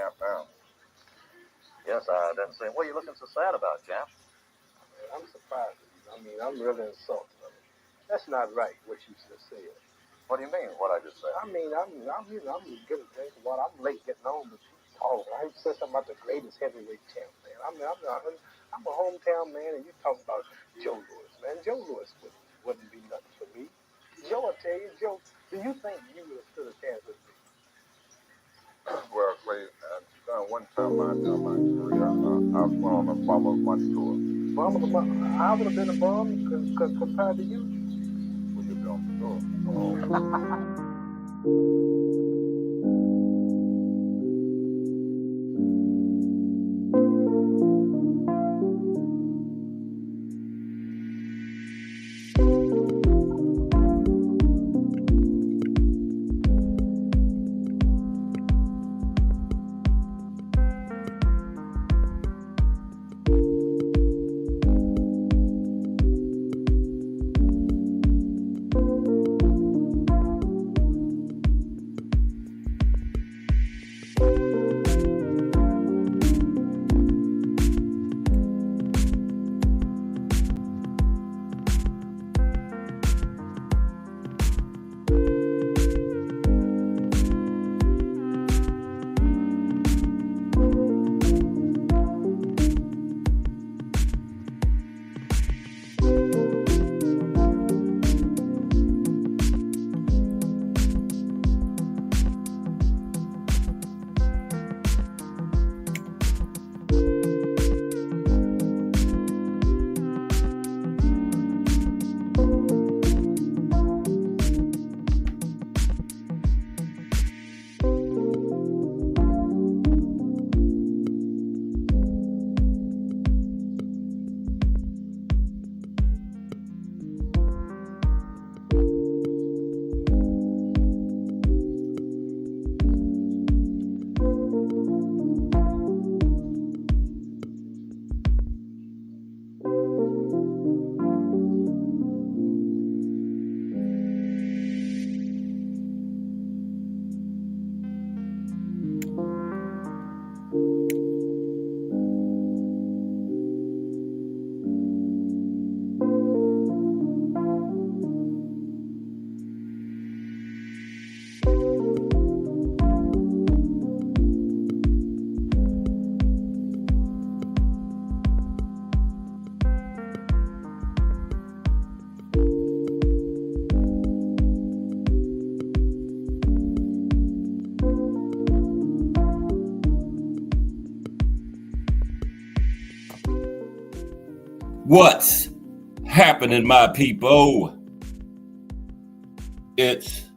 Champ now. Yes, I didn't say. What are you looking so sad about, Champ? I'm surprised at you. I mean, I'm really insulted. I mean, that's not right what you just said. What do you mean? What I just said? I mean, I'm getting a drink of water. I'm late getting home, but you talk. I said something about the greatest heavyweight champ, man. I'm a hometown man, and you talk about Joe Louis, man. Joe Louis wouldn't be nothing for me. Joe, I tell you, Joe, do you think you would have stood a chance with me? Well, Clay, one time in my career, I was on a bum of month tour. I would have been a bum because compared to you. Well, you've been on the tour. Oh. What's happening, my people? It's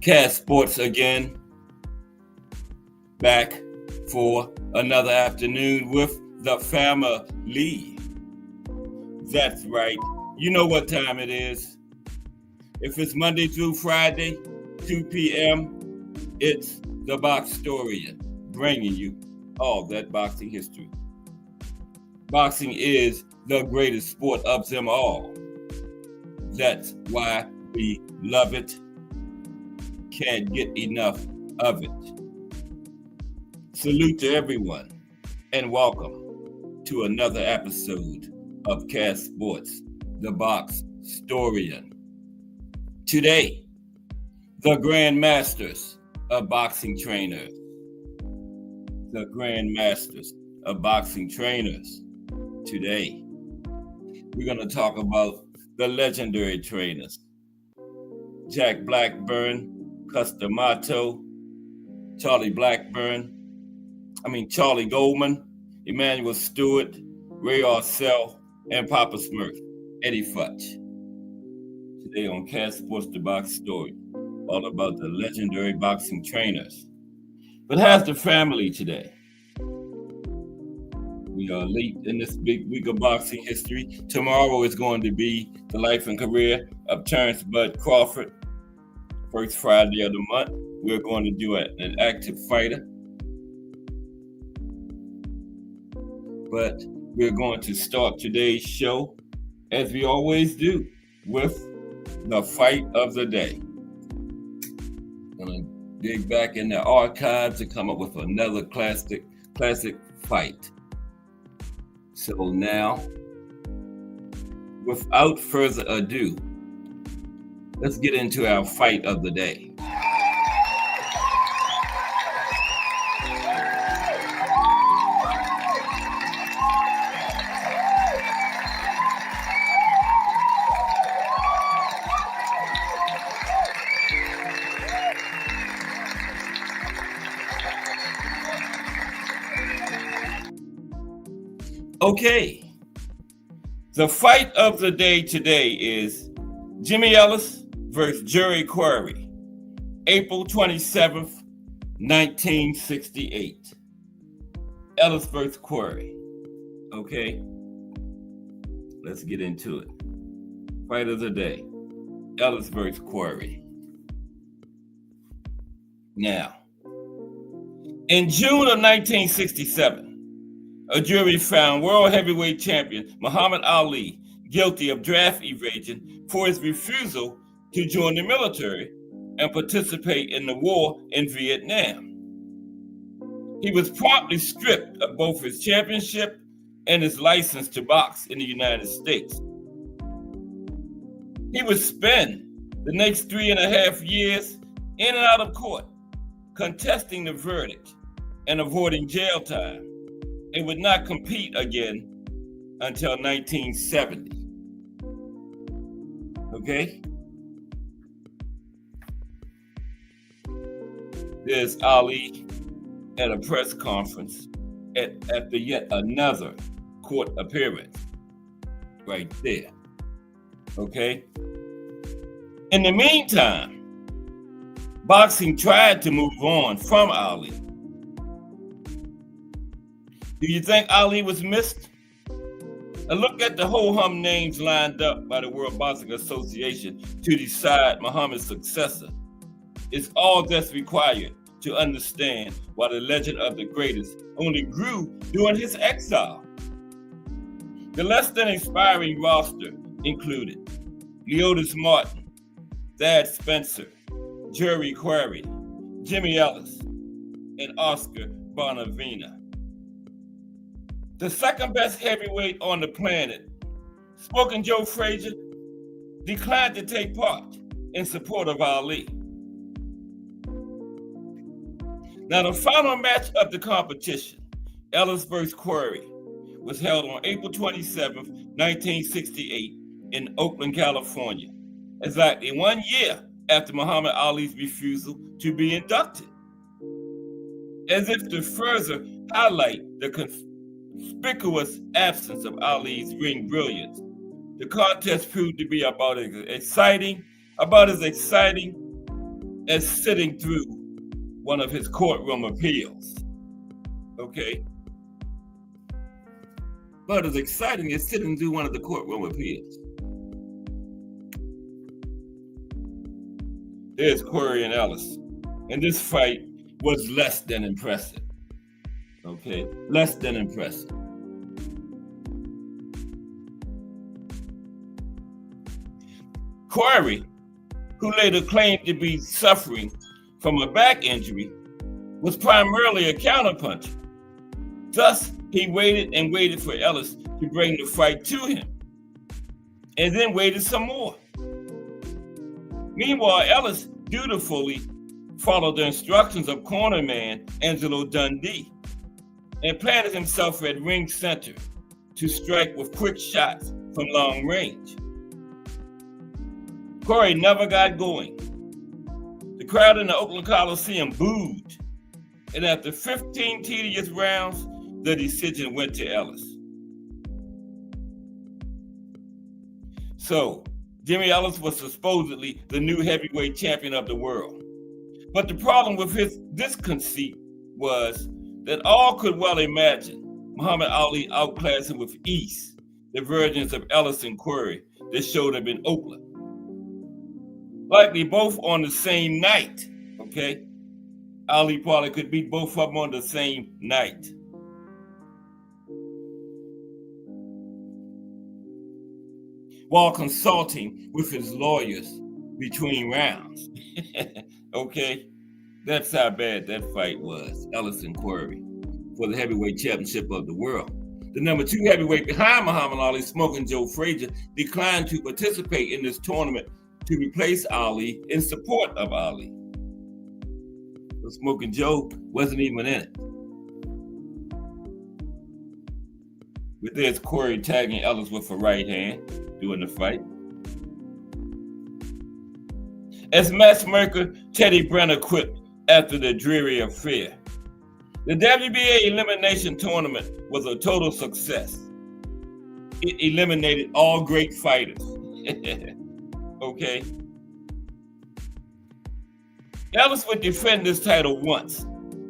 Cast Sports again, back for another afternoon with the family. That's right. You know what time it is. If it's Monday through Friday, 2 p.m., it's the Boxtorian, bringing you all that boxing history. Boxing is the greatest sport of them all. That's why we love it. Can't get enough of it. Salute to everyone and welcome to another episode of Cast Sports, the Boxtorian. Today, the Grand Masters of Boxing Trainers. The Grand Masters of Boxing Trainers. Today, we're going to talk about the legendary trainers. Jack Blackburn, Custer Mato, Charlie Goldman, Emmanuel Stewart, Ray Arcel, and Papa Smurf, Eddie Futch. Today on Cast Sports, the Boxtorian, all about the legendary boxing trainers. But how's the family today? We are late in this big week of boxing history. Tomorrow is going to be the life and career of Terrence Bud Crawford. First Friday of the month, we're going to do an active fighter. But we're going to start today's show, as we always do, with the fight of the day. I'm going to dig back in the archives and come up with another classic fight. So now, without further ado, let's get into our fight of the day. Okay, the fight of the day today is Jimmy Ellis versus Jerry Quarry, April 27th, 1968. Ellis versus Quarry. Okay, let's get into it. Fight of the day, Ellis versus Quarry. Now, in June of 1967, a jury found world heavyweight champion Muhammad Ali guilty of draft evasion for his refusal to join the military and participate in the war in Vietnam. He was promptly stripped of both his championship and his license to box in the United States. He would spend the next 3.5 years in and out of court, contesting the verdict and avoiding jail time, and would not compete again until 1970. Okay? There's Ali at a press conference after yet another court appearance. Right there. Okay? In the meantime, boxing tried to move on from Ali. Do you think Ali was missed? A look at the ho-hum names lined up by the World Boxing Association to decide Muhammad's successor is all that's required to understand why the legend of the greatest only grew during his exile. The less than inspiring roster included Leotis Martin, Thad Spencer, Jerry Quarry, Jimmy Ellis, and Oscar Bonavena. The second best heavyweight on the planet, Smoking Joe Frazier, declined to take part in support of Ali. Now, the final match of the competition, Ellis vs. Quarry, was held on April 27th, 1968 in Oakland, California, exactly 1 year after Muhammad Ali's refusal to be inducted. As if to further highlight the conspicuous absence of Ali's ring brilliance, the contest proved to be about as exciting as sitting through one of his courtroom appeals. Okay? But as exciting as sitting through one of the courtroom appeals. There's Quarry and Ellis. And this fight was less than impressive. Okay? Less than impressive. Quarry, who later claimed to be suffering from a back injury, was primarily a counterpuncher. Thus, he waited and waited for Ellis to bring the fight to him, and then waited some more. Meanwhile, Ellis dutifully followed the instructions of cornerman Angelo Dundee and planted himself at ring center to strike with quick shots from long range. Quarry never got going. The crowd in the Oakland Coliseum booed, and after 15 tedious rounds, the decision went to Ellis. So, Jimmy Ellis was supposedly the new heavyweight champion of the world. But the problem with this conceit was that all could well imagine Muhammad Ali outclassed him with ease the versions of Ellis and Quarry that showed up in Oakland. Likely both on the same night, okay? Ali probably could beat both of them on the same night. While consulting with his lawyers between rounds, okay? That's how bad that fight was. Ellis and Corey for the heavyweight championship of the world. The number 2 heavyweight behind Muhammad Ali, Smoking Joe Frazier, declined to participate in this tournament to replace Ali in support of Ali. So Smoking Joe wasn't even in it. But there's Corey tagging Ellis with a right hand during the fight. As matchmaker Teddy Brenner quit after the dreary affair, the WBA elimination tournament was a total success. It eliminated all great fighters. Okay. Ellis would defend this title once,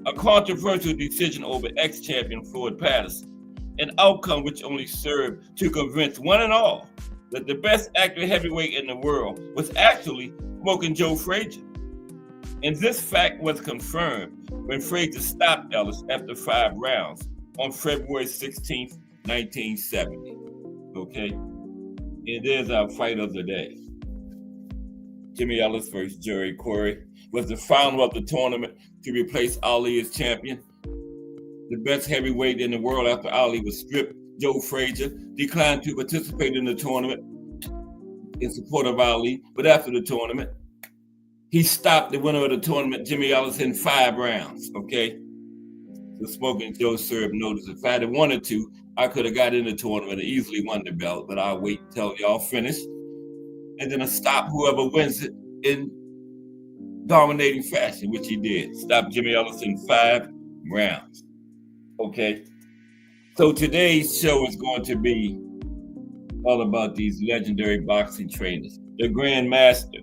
a controversial decision over ex-champion Floyd Patterson, an outcome which only served to convince one and all that the best active heavyweight in the world was actually Smoking Joe Frazier. And this fact was confirmed when Frazier stopped Ellis after 5 rounds on February 16th, 1970. Okay? It is our fight of the day. Jimmy Ellis versus Jerry Corey was the final of the tournament to replace Ali as champion. The best heavyweight in the world after Ali was stripped, Joe Frazier, declined to participate in the tournament in support of Ali, but after the tournament, he stopped the winner of the tournament, Jimmy Ellis, in 5 rounds, okay? So Smoking Joe served notice. If I had wanted to, I could have got in the tournament and easily won the belt, but I'll wait until y'all finish. And then I stop whoever wins it in dominating fashion, which he did. Stop Jimmy Ellis in 5 rounds, okay? So today's show is going to be all about these legendary boxing trainers, the Grand Masters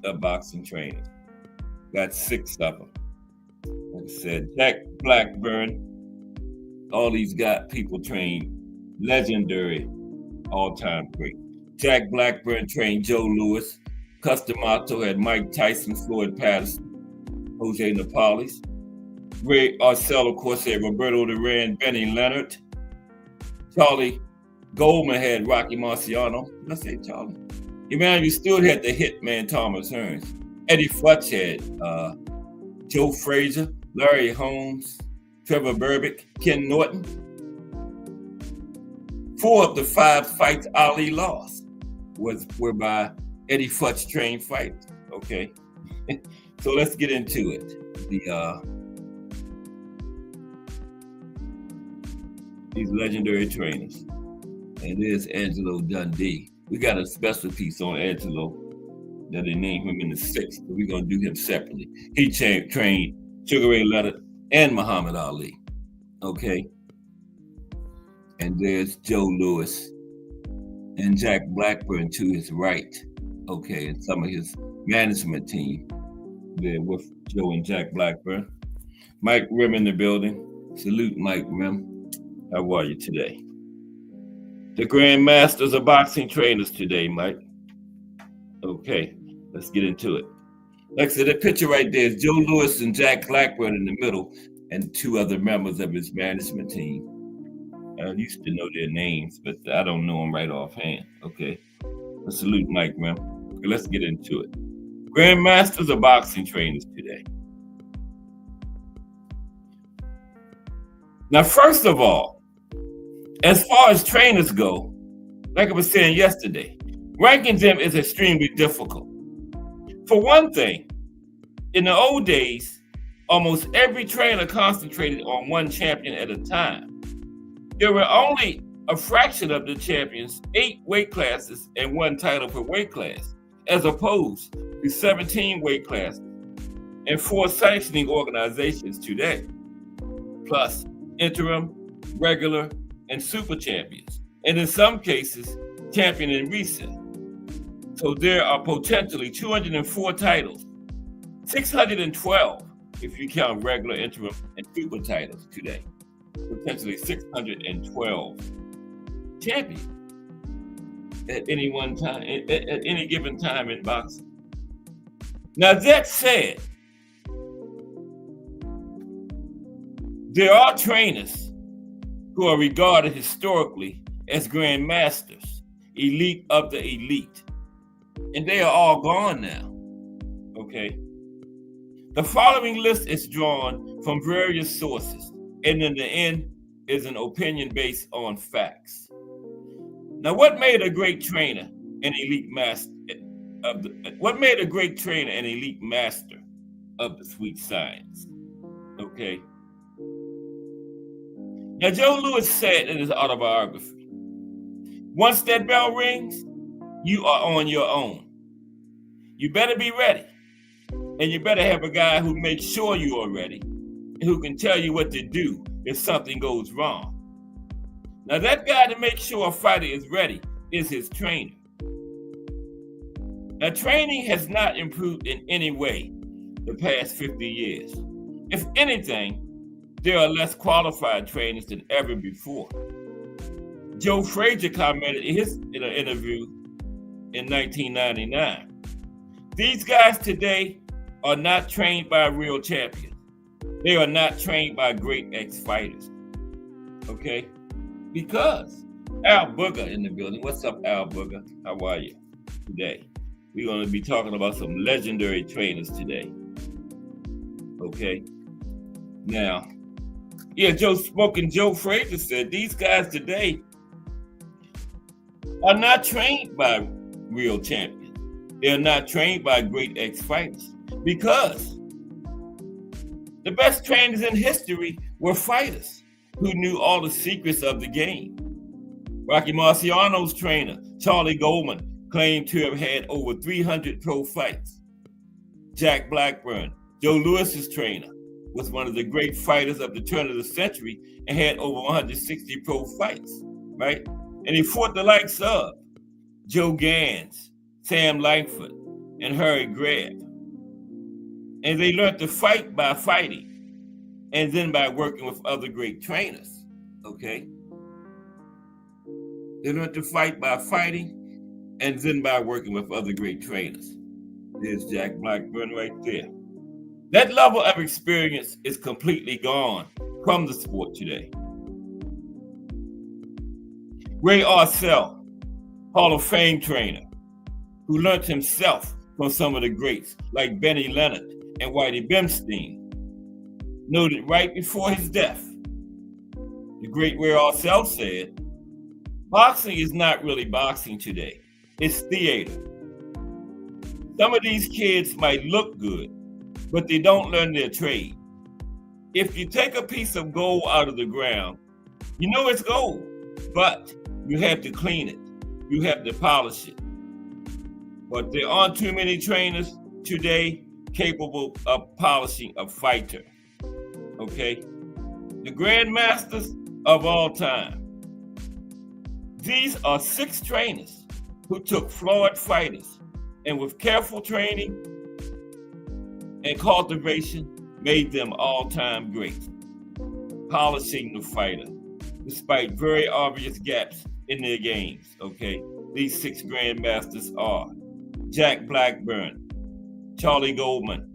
of boxing training. Got 6 of them. Like I said, Jack Blackburn, all these people trained legendary all-time great. Jack Blackburn trained Joe Louis. Customato had Mike Tyson, Floyd Patterson, Jose Napoles. Ray Arcel, of course, had Roberto Duran, Benny Leonard. Charlie Goldman had Rocky Marciano. Did I say Charlie? Emmanuel Stewart had the hitman Thomas Hearns. Eddie Futch had Joe Frazier, Larry Holmes, Trevor Berbick, Ken Norton. 4 of the 5 fights Ali lost were by Eddie Futch trained fighters. Okay, so let's get into it. These legendary trainers. And there's Angelo Dundee. We got a special piece on Angelo that they named him in the 6th, but we're going to do him separately. He trained Sugar Ray Leonard and Muhammad Ali. Okay. And there's Joe Louis and Jack Blackburn to his right. Okay. And some of his management team there with Joe and Jack Blackburn. Mike Rim in the building. Salute, Mike Rim. How are you today? The Grand Masters of boxing trainers today, Mike. Okay, let's get into it. Like I said, that picture right there is Joe Louis and Jack Blackburn in the middle and 2 other members of his management team. I used to know their names, but I don't know them right offhand. Okay, let's salute Mike, man. Okay, let's get into it. Grand Masters of boxing trainers today. Now, first of all, as far as trainers go, like I was saying yesterday, ranking them is extremely difficult. For one thing, in the old days, almost every trainer concentrated on one champion at a time. There were only a fraction of the champions, 8 weight classes and 1 title per weight class, as opposed to 17 weight classes and 4 sanctioning organizations today, plus interim, regular, and super champions, and in some cases, champion and reset. So there are potentially 204 titles, 612 if you count regular, interim, and super titles today. Potentially 612 champions at any one time, at any given time in boxing. Now that said, there are trainers who are regarded historically as Grand Masters, elite of the elite. And they are all gone now, okay? The following list is drawn from various sources, and in the end is an opinion based on facts. Now, what made a great trainer an elite master of the sweet science? Okay. Now, Joe Louis said in his autobiography, once that bell rings, you are on your own. You better be ready. And you better have a guy who makes sure you are ready and who can tell you what to do if something goes wrong. Now, that guy to make sure a fighter is ready is his trainer. Now, training has not improved in any way the past 50 years. If anything, there are less qualified trainers than ever before. Joe Frazier commented in an interview in 1999. These guys today are not trained by real champions. They are not trained by great ex-fighters. Okay? Because Al Booger in the building. What's up, Al Booger? How are you today? We're going to be talking about some legendary trainers today. Okay? Now, Joe Frazier said these guys today are not trained by real champions. They're not trained by great ex-fighters because the best trainers in history were fighters who knew all the secrets of the game. Rocky Marciano's trainer, Charlie Goldman, claimed to have had over 300 pro fights. Jack Blackburn, Joe Louis's trainer, was one of the great fighters of the turn of the century and had over 160 pro fights, right? And he fought the likes of Joe Gans, Sam Langford, and Harry Greb. And they learned to fight by fighting and then by working with other great trainers, okay? They learned to fight by fighting and then by working with other great trainers. There's Jack Blackburn right there. That level of experience is completely gone from the sport today. Ray Arcel, Hall of Fame trainer, who learned himself from some of the greats like Benny Leonard and Whitey Bimstein, noted right before his death. The great Ray Arcel said, boxing is not really boxing today. It's theater. Some of these kids might look good, but they don't learn their trade. If you take a piece of gold out of the ground, you know it's gold, but you have to clean it. You have to polish it. But there aren't too many trainers today capable of polishing a fighter. Okay? The grandmasters of all time. These are 6 trainers who took flawed fighters and with careful training and cultivation made them all-time great, polishing the fighter despite very obvious gaps in their games, okay? These 6 grandmasters are Jack Blackburn, Charlie Goldman,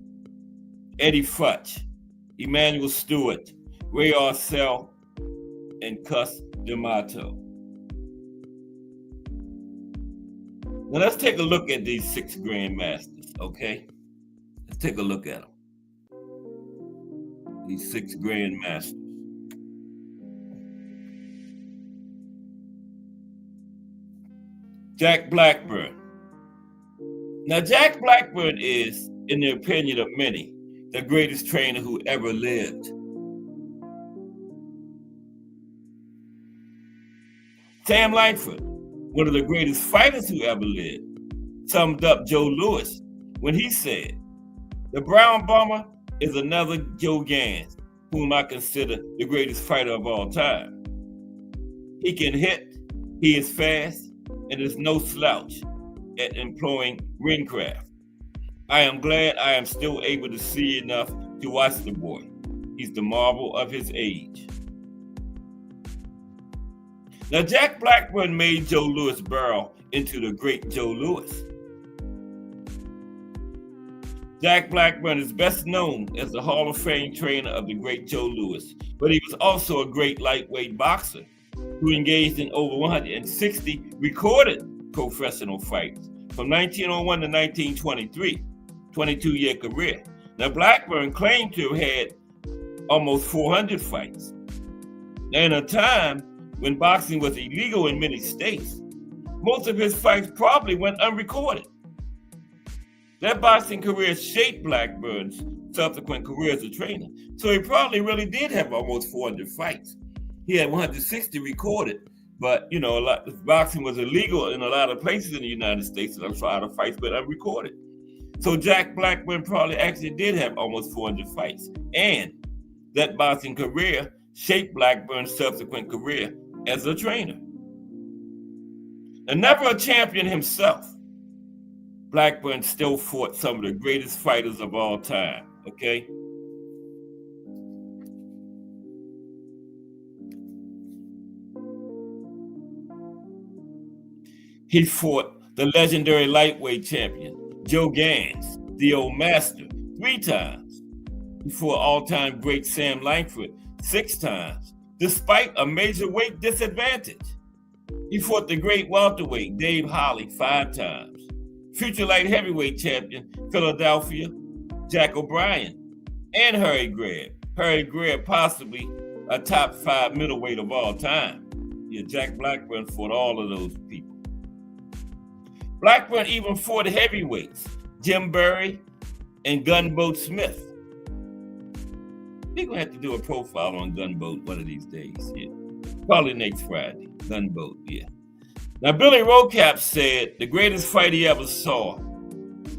Eddie Futch, Emanuel Stewart, Ray Arcel, and Cus D'Amato. Now let's take a look at these 6 grandmasters, okay? Let's take a look at them. These 6 grandmasters. Jack Blackburn. Now, Jack Blackburn is, in the opinion of many, the greatest trainer who ever lived. Sam Langford, one of the greatest fighters who ever lived, summed up Joe Louis when he said, the Brown Bomber is another Joe Gans, whom I consider the greatest fighter of all time. He can hit, he is fast, and is no slouch at employing ringcraft. I am glad I am still able to see enough to watch the boy. He's the marvel of his age. Now, Jack Blackburn made Joe Louis Burrell into the great Joe Louis. Jack Blackburn is best known as the Hall of Fame trainer of the great Joe Louis, but he was also a great lightweight boxer who engaged in over 160 recorded professional fights from 1901 to 1923, 22-year career. Now, Blackburn claimed to have had almost 400 fights. Now, in a time when boxing was illegal in many states, most of his fights probably went unrecorded. That boxing career shaped Blackburn's subsequent career as a trainer, so he probably really did have almost 400 fights. He had 160 recorded, but boxing was illegal in a lot of places in the United States, and a lot of fights went unrecorded. So Jack Blackburn probably actually did have almost 400 fights, and that boxing career shaped Blackburn's subsequent career as a trainer. And never a champion himself, Blackburn still fought some of the greatest fighters of all time, okay? He fought the legendary lightweight champion, Joe Gans, the old master, 3 times. He fought all-time great Sam Langford 6 times, despite a major weight disadvantage. He fought the great welterweight Dave Holly 5 times. Future light heavyweight champion, Philadelphia, Jack O'Brien, and Harry Greb. Harry Greb, possibly a top 5 middleweight of all time. Yeah, Jack Blackburn fought all of those people. Blackburn even fought heavyweights, Jim Berry and Gunboat Smith. We're going to have to do a profile on Gunboat one of these days. Yeah. Probably next Friday. Gunboat, yeah. Now, Billy Rocap said the greatest fight he ever saw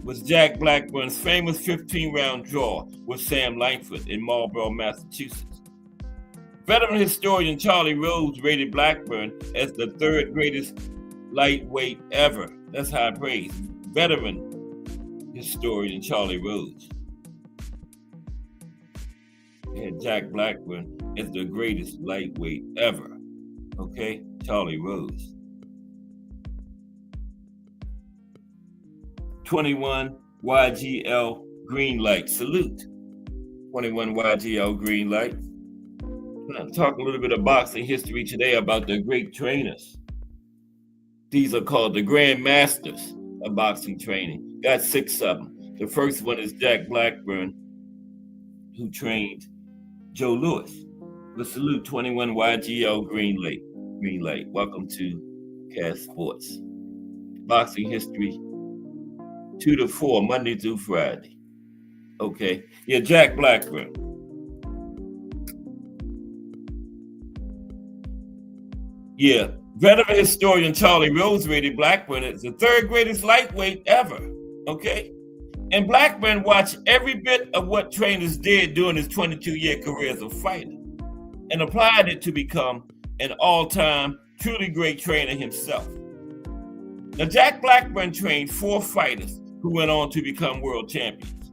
was Jack Blackburn's famous 15-round draw with Sam Langford in Marlborough, Massachusetts. Veteran historian Charlie Rhodes rated Blackburn as the 3rd greatest lightweight ever. That's high praise. Veteran historian Charlie Rhodes had Jack Blackburn as the greatest lightweight ever. Okay, Charlie Rhodes. 21 YGL green light. Salute. 21 YGL green light. I'm going to talk a little bit of boxing history today about the great trainers. These are called the Grand Masters of boxing training. Got 6 of them. The first one is Jack Blackburn, who trained Joe Louis. Let's salute 21 YGL green light. Green light. Welcome to Cast Sports. Boxing history 2 to 4, Monday through Friday. Okay. Yeah, Jack Blackburn. Yeah. Veteran historian Charlie Rhodes rated Blackburn as the 3rd greatest lightweight ever. Okay. And Blackburn watched every bit of what trainers did during his 22-year career as a fighter and applied it to become an all-time, truly great trainer himself. Now, Jack Blackburn trained 4 fighters who went on to become world champions.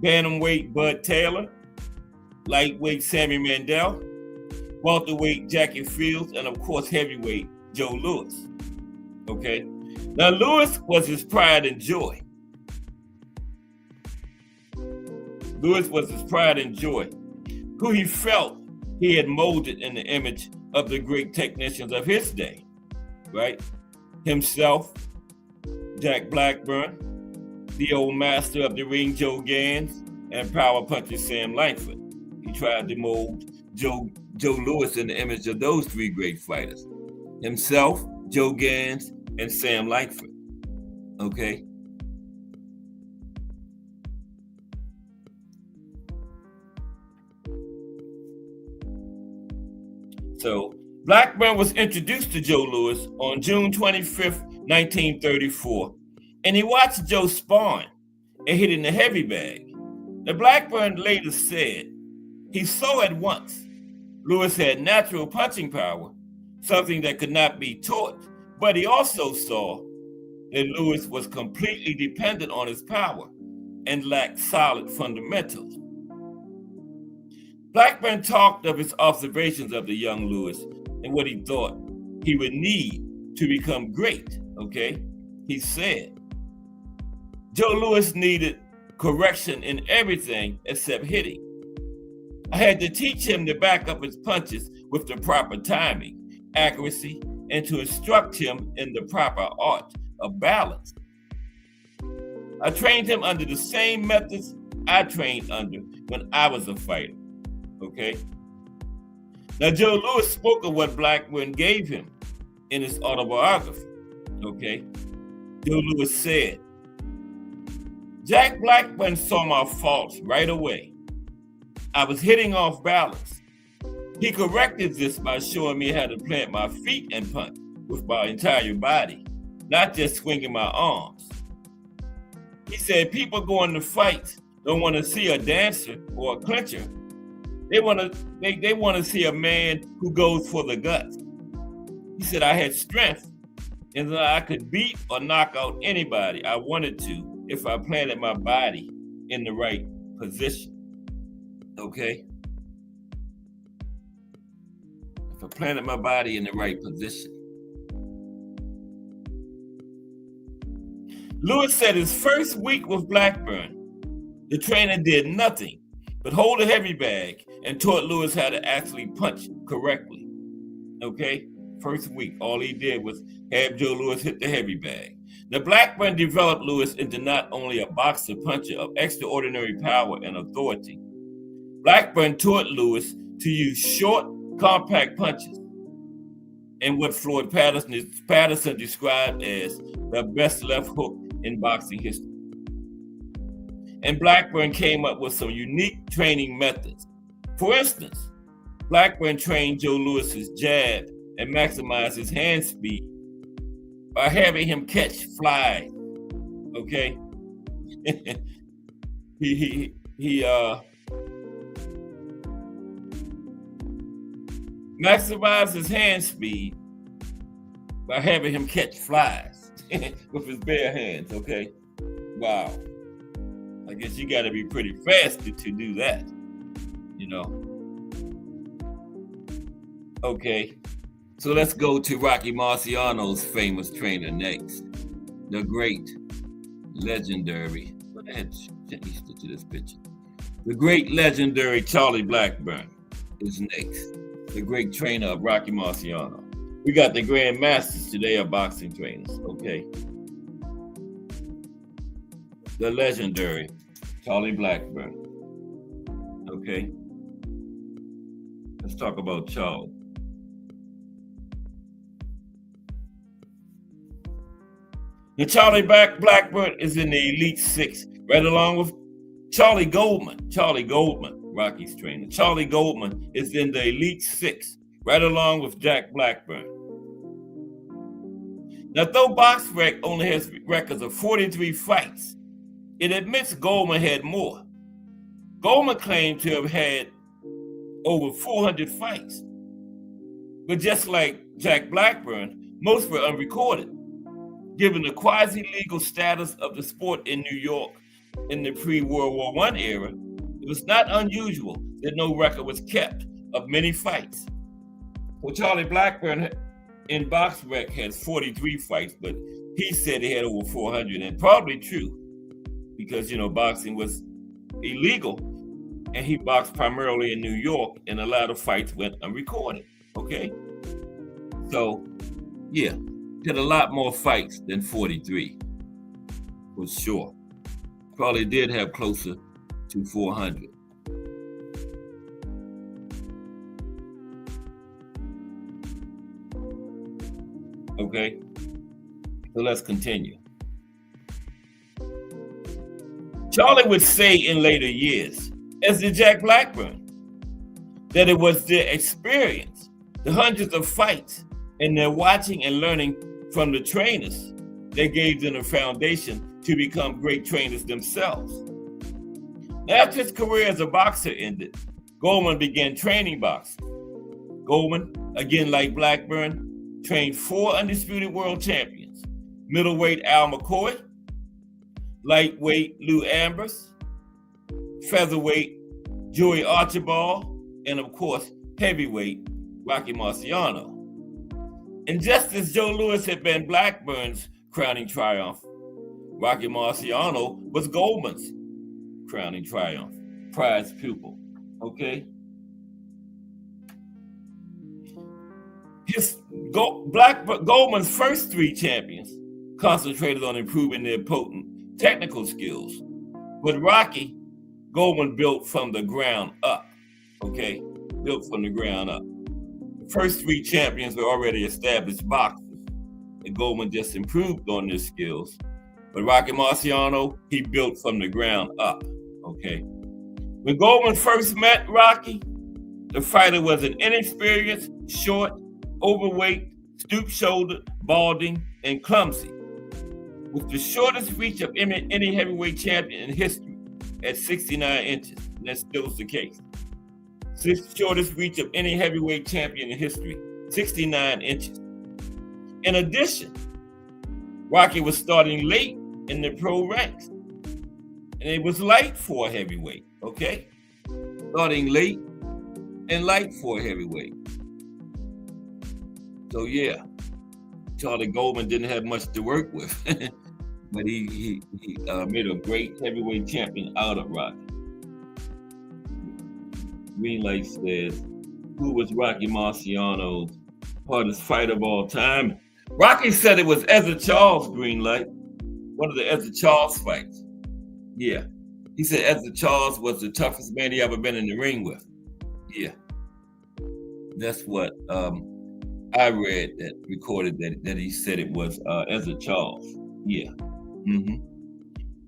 Bantamweight Bud Taylor, lightweight Sammy Mandel, welterweight Jackie Fields, and of course heavyweight Joe Louis. Okay? Now, Louis was his pride and joy. Louis was his pride and joy, who he felt he had molded in the image of the great technicians of his day, right? Himself, Jack Blackburn, the old master of the ring, Joe Gans, and power puncher Sam Langford. He tried to mold Joe Louis in the image of those 3 great fighters. Himself, Joe Gans, and Sam Langford. Okay? So, Blackburn was introduced to Joe Louis on June 25th, 1934, and he watched Joe spawn and hit in the heavy bag. Now, Blackburn later said he saw at once Louis had natural punching power, something that could not be taught, but he also saw that Louis was completely dependent on his power and lacked solid fundamentals. Blackburn talked of his observations of the young Louis and what he thought he would need to become great, okay? He said, Joe Louis needed correction in everything except hitting. I had to teach him to back up his punches with the proper timing, accuracy, and to instruct him in the proper art of balance. I trained him under the same methods I trained under when I was a fighter. Okay. Now, Joe Louis spoke of what Blackburn gave him in his autobiography. Okay. Joe Louis said, Jack Blackburn saw my faults right away. I was hitting off balance. He corrected this by showing me how to plant my feet and punch with my entire body, not just swinging my arms. He said people going to fights don't want to see a dancer or a clincher. They want to see a man who goes for the guts. He said I had strength and that I could beat or knock out anybody I wanted to if I planted my body in the right position. Okay? If I planted my body in the right position. Louis said his first week with Blackburn, the trainer did nothing but hold a heavy bag and taught Louis how to actually punch correctly. Okay? First week, all he did was have Joe Louis hit the heavy bag. Now, Blackburn developed Louis into not only a boxer puncher of extraordinary power and authority. Blackburn taught Louis to use short, compact punches and what Floyd Patterson described as the best left hook in boxing history. And Blackburn came up with some unique training methods. For instance, Blackburn trained Joe Louis's jab and maximized his hand speed by having him catch flies. Okay? he maximized his hand speed by having him catch flies with his bare hands. Okay? Wow. I guess you got to be pretty fast to do that, you know. Okay, so let's go to Rocky Marciano's famous trainer next. The great, legendary, what the heck to this picture? The great, legendary Charlie Blackburn is next. The great trainer of Rocky Marciano. We got the Grand Masters today of boxing trainers, okay? The legendary Charlie Blackburn. Okay. Let's talk about Charlie. Now, Charlie Blackburn is in the Elite Six, right along with Charlie Goldman. Charlie Goldman, Rocky's trainer. Charlie Goldman is in the Elite Six, right along with Jack Blackburn. Now, though BoxRec only has records of 43 fights, it admits Goldman had more. Goldman claimed to have had over 400 fights. But just like Jack Blackburn, most were unrecorded. Given the quasi-legal status of the sport in New York in the pre-World War I era, it was not unusual that no record was kept of many fights. Well, Charlie Blackburn in BoxRec has 43 fights, but he said he had over 400, and probably true. Because, you know, boxing was illegal and he boxed primarily in New York and a lot of fights went unrecorded, okay? So, yeah, he had a lot more fights than 43, for sure. Probably did have closer to 400. Okay, so let's continue. Charlie would say in later years, as did Jack Blackburn, that it was their experience, the hundreds of fights, and their watching and learning from the trainers that gave them a foundation to become great trainers themselves. After his career as a boxer ended, Goldman began training boxing. Goldman, again like Blackburn, trained 4 undisputed world champions: middleweight Al McCoy, lightweight Lou Ambers, featherweight Joey Archibald, and of course, heavyweight Rocky Marciano. And just as Joe Louis had been Blackburn's crowning triumph, Rocky Marciano was Goldman's crowning triumph, prize pupil, okay? Goldman's first 3 champions concentrated on improving their potent technical skills, but Rocky Goldman built from the ground up. Okay, built from the ground up. The first three champions were already established boxers, and Goldman just improved on their skills. But Rocky Marciano, he built from the ground up. Okay. When Goldman first met Rocky, the fighter was an inexperienced, short, overweight, stoop-shouldered, balding, and clumsy, with the shortest reach of any heavyweight champion in history at 69 inches. And that still is the case. Shortest reach of any heavyweight champion in history, 69 inches. In addition, Rocky was starting late in the pro ranks, and it was light for a heavyweight, okay? Starting late and light for a heavyweight. So yeah, Charlie Goldman didn't have much to work with, but he made a great heavyweight champion out of Rocky. Greenlight says, who was Rocky Marciano's hardest fight of all time? Rocky said it was Ezra Charles, Greenlight, one of the Ezra Charles fights. Yeah, he said Ezra Charles was the toughest man he ever been in the ring with. Yeah, that's what I read that recorded that he said it was Ezra Charles. Yeah.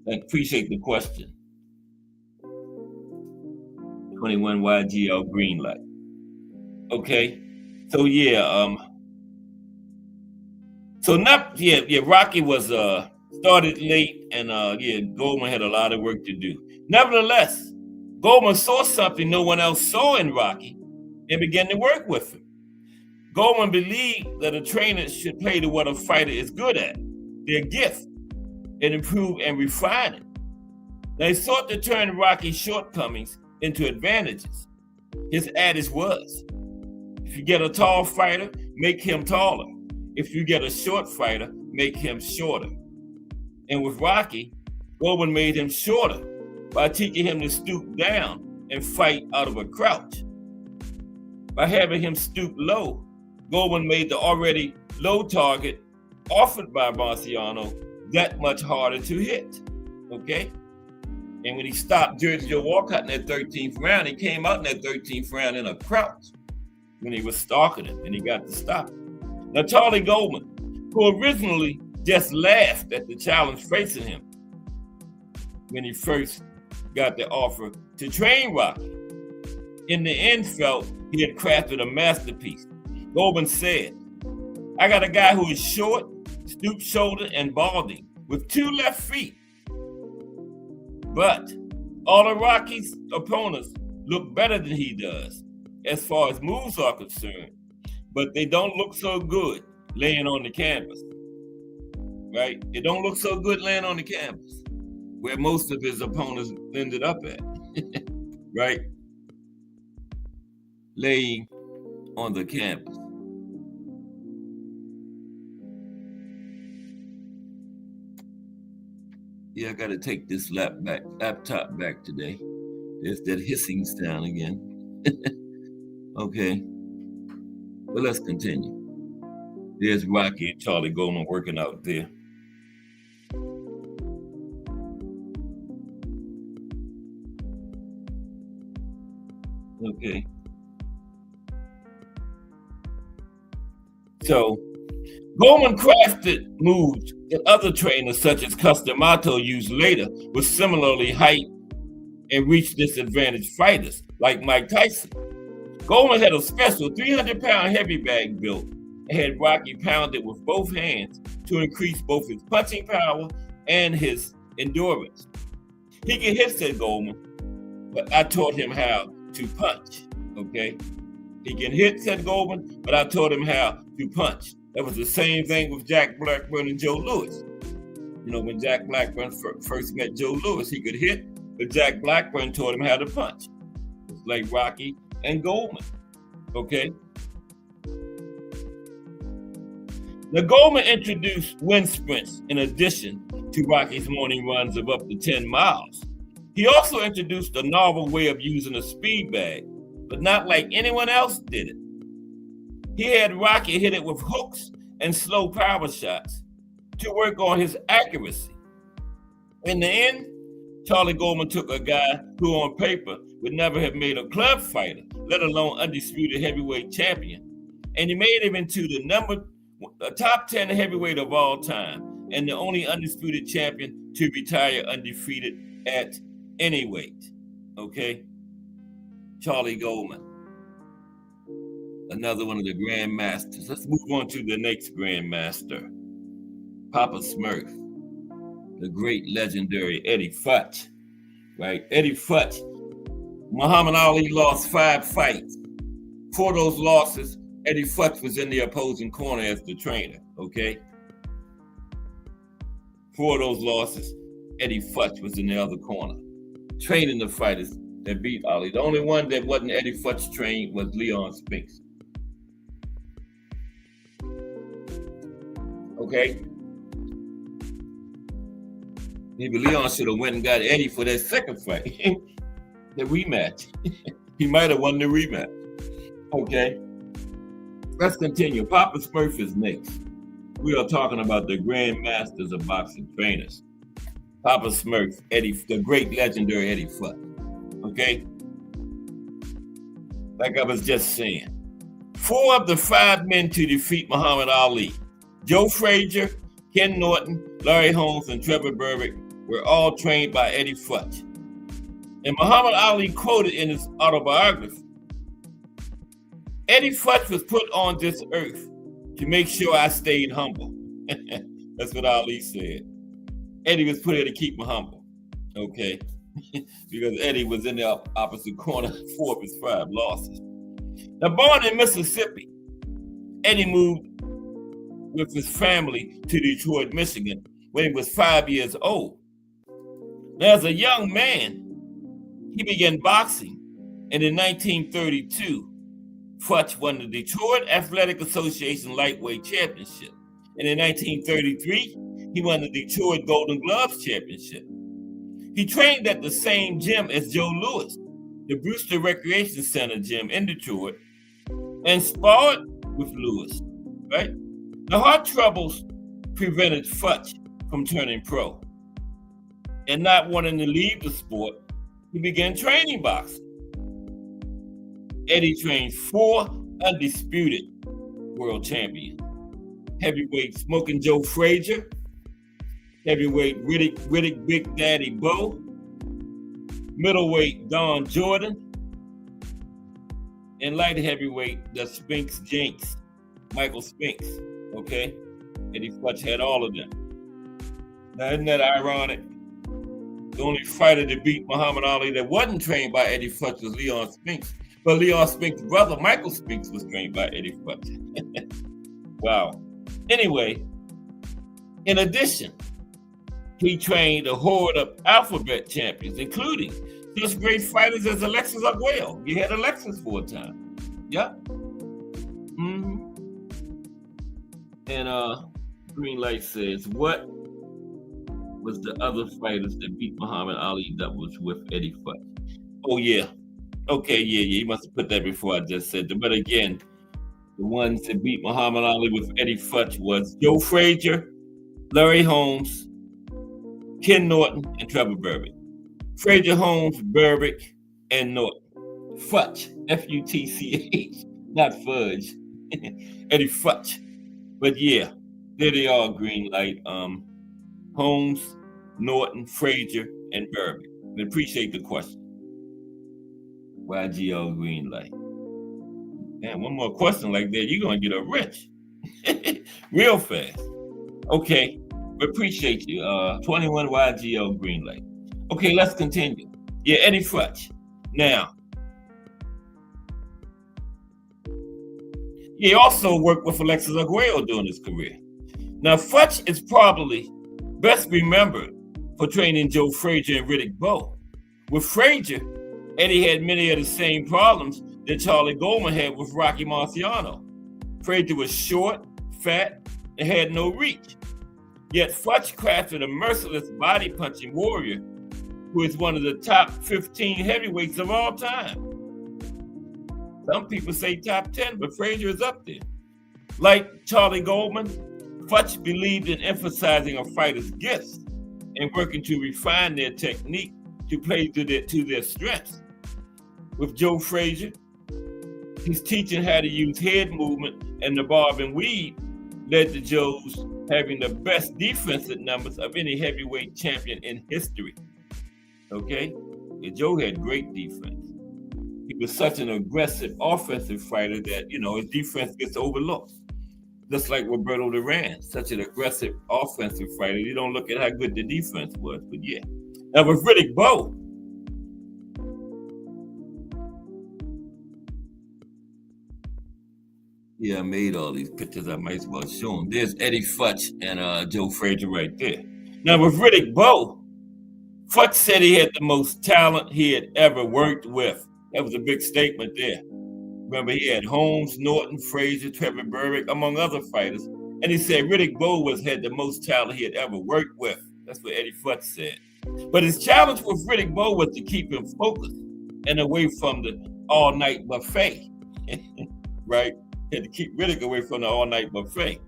I appreciate the question. 21 YGL Greenlight. Okay. So yeah, Rocky was started late, and Goldman had a lot of work to do. Nevertheless, Goldman saw something no one else saw in Rocky and began to work with him. Goldman believed that a trainer should play to what a fighter is good at, their gift, and improve and refine it. Now, he sought to turn Rocky's shortcomings into advantages. His adage was, if you get a tall fighter, make him taller. If you get a short fighter, make him shorter. And with Rocky, Goldman made him shorter by teaching him to stoop down and fight out of a crouch. By having him stoop low, Goldman made the already low target offered by Marciano that much harder to hit, okay? And when he stopped Jersey Joe Walcott in that 13th round, he came out in that 13th round in a crouch when he was stalking him, and he got to stop him. Now, Charlie Goldman, who originally just laughed at the challenge facing him when he first got the offer to train Rocky, in the end felt he had crafted a masterpiece. Goldman said, I got a guy who is short, stoop-shouldered, and balding with 2 left feet. But all of Rocky's opponents look better than he does as far as moves are concerned, but they don't look so good laying on the canvas, right? It don't look so good laying on the canvas, where most of his opponents ended up at, right? Laying on the canvas. Yeah, I got to take this laptop back today. There's that hissing sound again. Okay, but let's continue. There's Rocky and Charlie Goldman working out there. Okay. So, Goldman crafted moves that other trainers such as Customato used later with similarly height and reach disadvantaged fighters like Mike Tyson. Goldman had a special 300-pound heavy bag built and had Rocky pound it with both hands to increase both his punching power and his endurance. He can hit, said Goldman, but I taught him how to punch, okay? He can hit, said Goldman, but I taught him how to punch. That was the same thing with Jack Blackburn and Joe Louis. You know, when Jack Blackburn first met Joe Louis, he could hit, but Jack Blackburn taught him how to punch. It's like Rocky and Goldman, okay? Now, Goldman introduced wind sprints in addition to Rocky's morning runs of up to 10 miles. He also introduced a novel way of using a speed bag, but not like anyone else did it. He had Rocky hit it with hooks and slow power shots to work on his accuracy. In the end, Charlie Goldman took a guy who on paper would never have made a club fighter, let alone undisputed heavyweight champion. And he made him into the top 10 heavyweight of all time and the only undisputed champion to retire undefeated at any weight. Okay? Charlie Goldman. Another one of the grandmasters. Let's move on to the next grandmaster. Papa Smurf. The great legendary Eddie Futch. Right? Eddie Futch. Muhammad Ali lost 5 fights. 4 of those losses, Eddie Futch was in the opposing corner as the trainer. Okay? 4 of those losses, Eddie Futch was in the other corner, training the fighters that beat Ali. The only one that wasn't Eddie Futch trained was Leon Spinks. Okay? Maybe Leon should have went and got Eddie for that second fight, the rematch. He might have won the rematch. Okay? Let's continue. Papa Smurf is next. We are talking about the grandmasters of boxing trainers. Papa Smurf, Eddie, the great legendary Eddie Futch. Okay? Like I was just saying, 4 of the 5 men to defeat Muhammad Ali, Joe Frazier, Ken Norton, Larry Holmes, and Trevor Berbick, were all trained by Eddie Futch. And Muhammad Ali quoted in his autobiography, Eddie Futch was put on this earth to make sure I stayed humble. That's what Ali said. Eddie was put here to keep me humble. Okay? Because Eddie was in the opposite corner, 4 of his 5 losses. Now, born in Mississippi, Eddie moved with his family to Detroit, Michigan when he was 5 years old. Now, as a young man, he began boxing, and in 1932, Futch won the Detroit Athletic Association Lightweight Championship. And in 1933, he won the Detroit Golden Gloves Championship. He trained at the same gym as Joe Louis, the Brewster Recreation Center gym in Detroit, and sparred with Louis, right? The heart troubles prevented Futch from turning pro. And not wanting to leave the sport, he began training boxing. Eddie trained 4 undisputed world champions. Heavyweight Smoking Joe Frazier, heavyweight Riddick Big Daddy Bowe, middleweight Don Jordan, and light heavyweight the Spinks Jinx, Michael Spinks. Okay? Eddie Futch had all of them. Now, isn't that ironic? The only fighter to beat Muhammad Ali that wasn't trained by Eddie Futch was Leon Spinks. But Leon Spinks' brother, Michael Spinks, was trained by Eddie Futch. Wow. Anyway, in addition, he trained a horde of alphabet champions, including such great fighters as Alexis Arguello. You had Alexis for a time. Yeah. Mm-hmm. And Green Light says, what was the other fighters that beat Muhammad Ali that was with Eddie Futch? Oh, yeah. Okay, yeah. You must have put that before I just said that. But again, the ones that beat Muhammad Ali with Eddie Futch was Joe Frazier, Larry Holmes, Ken Norton, and Trevor Berbick. Frazier, Holmes, Berbick, and Norton. Futch, F-U-T-C-H, not Fudge. Eddie Futch. But yeah, there they are, Green Light. Holmes, Norton, Frazier, and Berbick. I appreciate the question. YGL Green Light. Man, one more question like that, you're going to get a wrench. Real fast. Okay, we appreciate you. 21 YGL Green Light. Okay, let's continue. Yeah, Eddie Futch. Now, he also worked with Alexis Arguello during his career. Now, Futch is probably best remembered for training Joe Frazier and Riddick Bowe. With Frazier, Eddie had many of the same problems that Charlie Goldman had with Rocky Marciano. Frazier was short, fat, and had no reach. Yet Futch crafted a merciless body-punching warrior who is one of the top 15 heavyweights of all time. Some people say top 10, but Frazier is up there. Like Charlie Goldman, Futch believed in emphasizing a fighter's gifts and working to refine their technique to play to their strengths. With Joe Frazier, he's teaching how to use head movement, and the bob and weave led to Joe's having the best defensive numbers of any heavyweight champion in history. Okay? And Joe had great defense. He was such an aggressive offensive fighter that, his defense gets overlooked. Just like Roberto Duran, such an aggressive offensive fighter. You don't look at how good the defense was, but yeah. Now with Riddick Bowe, I made all these pictures. I might as well show them. There's Eddie Futch and Joe Frazier right there. Now with Riddick Bowe, Futch said he had the most talent he had ever worked with. That was a big statement there. Remember, he had Holmes, Norton, Frazier, Trevor Berbick, among other fighters. And he said Riddick Bowe had the most talent he had ever worked with. That's what Eddie Futch said. But his challenge with Riddick Bowe was to keep him focused and away from the all-night buffet. Right? He had to keep Riddick away from the all-night buffet.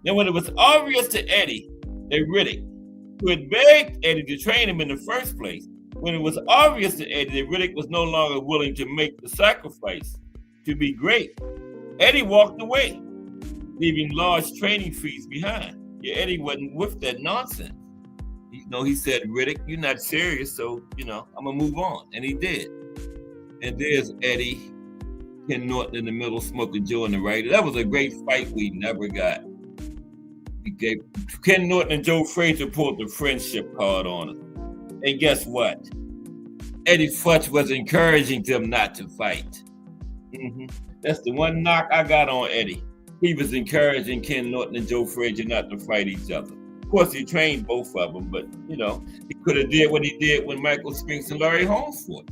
Now, when it was obvious to Eddie that Riddick, who had begged Eddie to train him in the first place, when it was obvious to Eddie that Riddick was no longer willing to make the sacrifice to be great, Eddie walked away, leaving large training fees behind. Yeah, Eddie wasn't with that nonsense. He said, Riddick, you're not serious, so, I'm going to move on. And he did. And there's Eddie, Ken Norton in the middle, Smoking Joe on the right. That was a great fight we never got. Ken Norton and Joe Frazier pulled the friendship card on us. And guess what? Eddie Futch was encouraging them not to fight. That's the one knock I got on Eddie. He was encouraging Ken Norton and Joe Frazier not to fight each other. Of course, he trained both of them, but, he could have did what he did when Michael Spinks and Larry Holmes fought.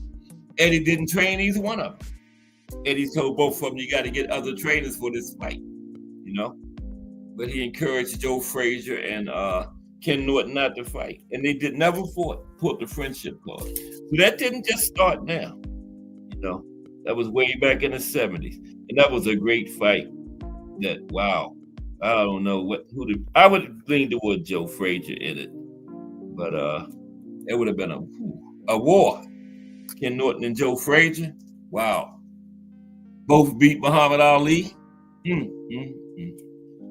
Eddie didn't train either one of them. Eddie told both of them, you got to get other trainers for this fight, But he encouraged Joe Frazier and Ken Norton not to fight. And they never pulled the friendship card. So that didn't just start now, That was way back in the 70s. And that was a great fight. Wow. I don't know I would lean toward Joe Frazier in it. But it would have been a war. Ken Norton and Joe Frazier. Wow. Both beat Muhammad Ali.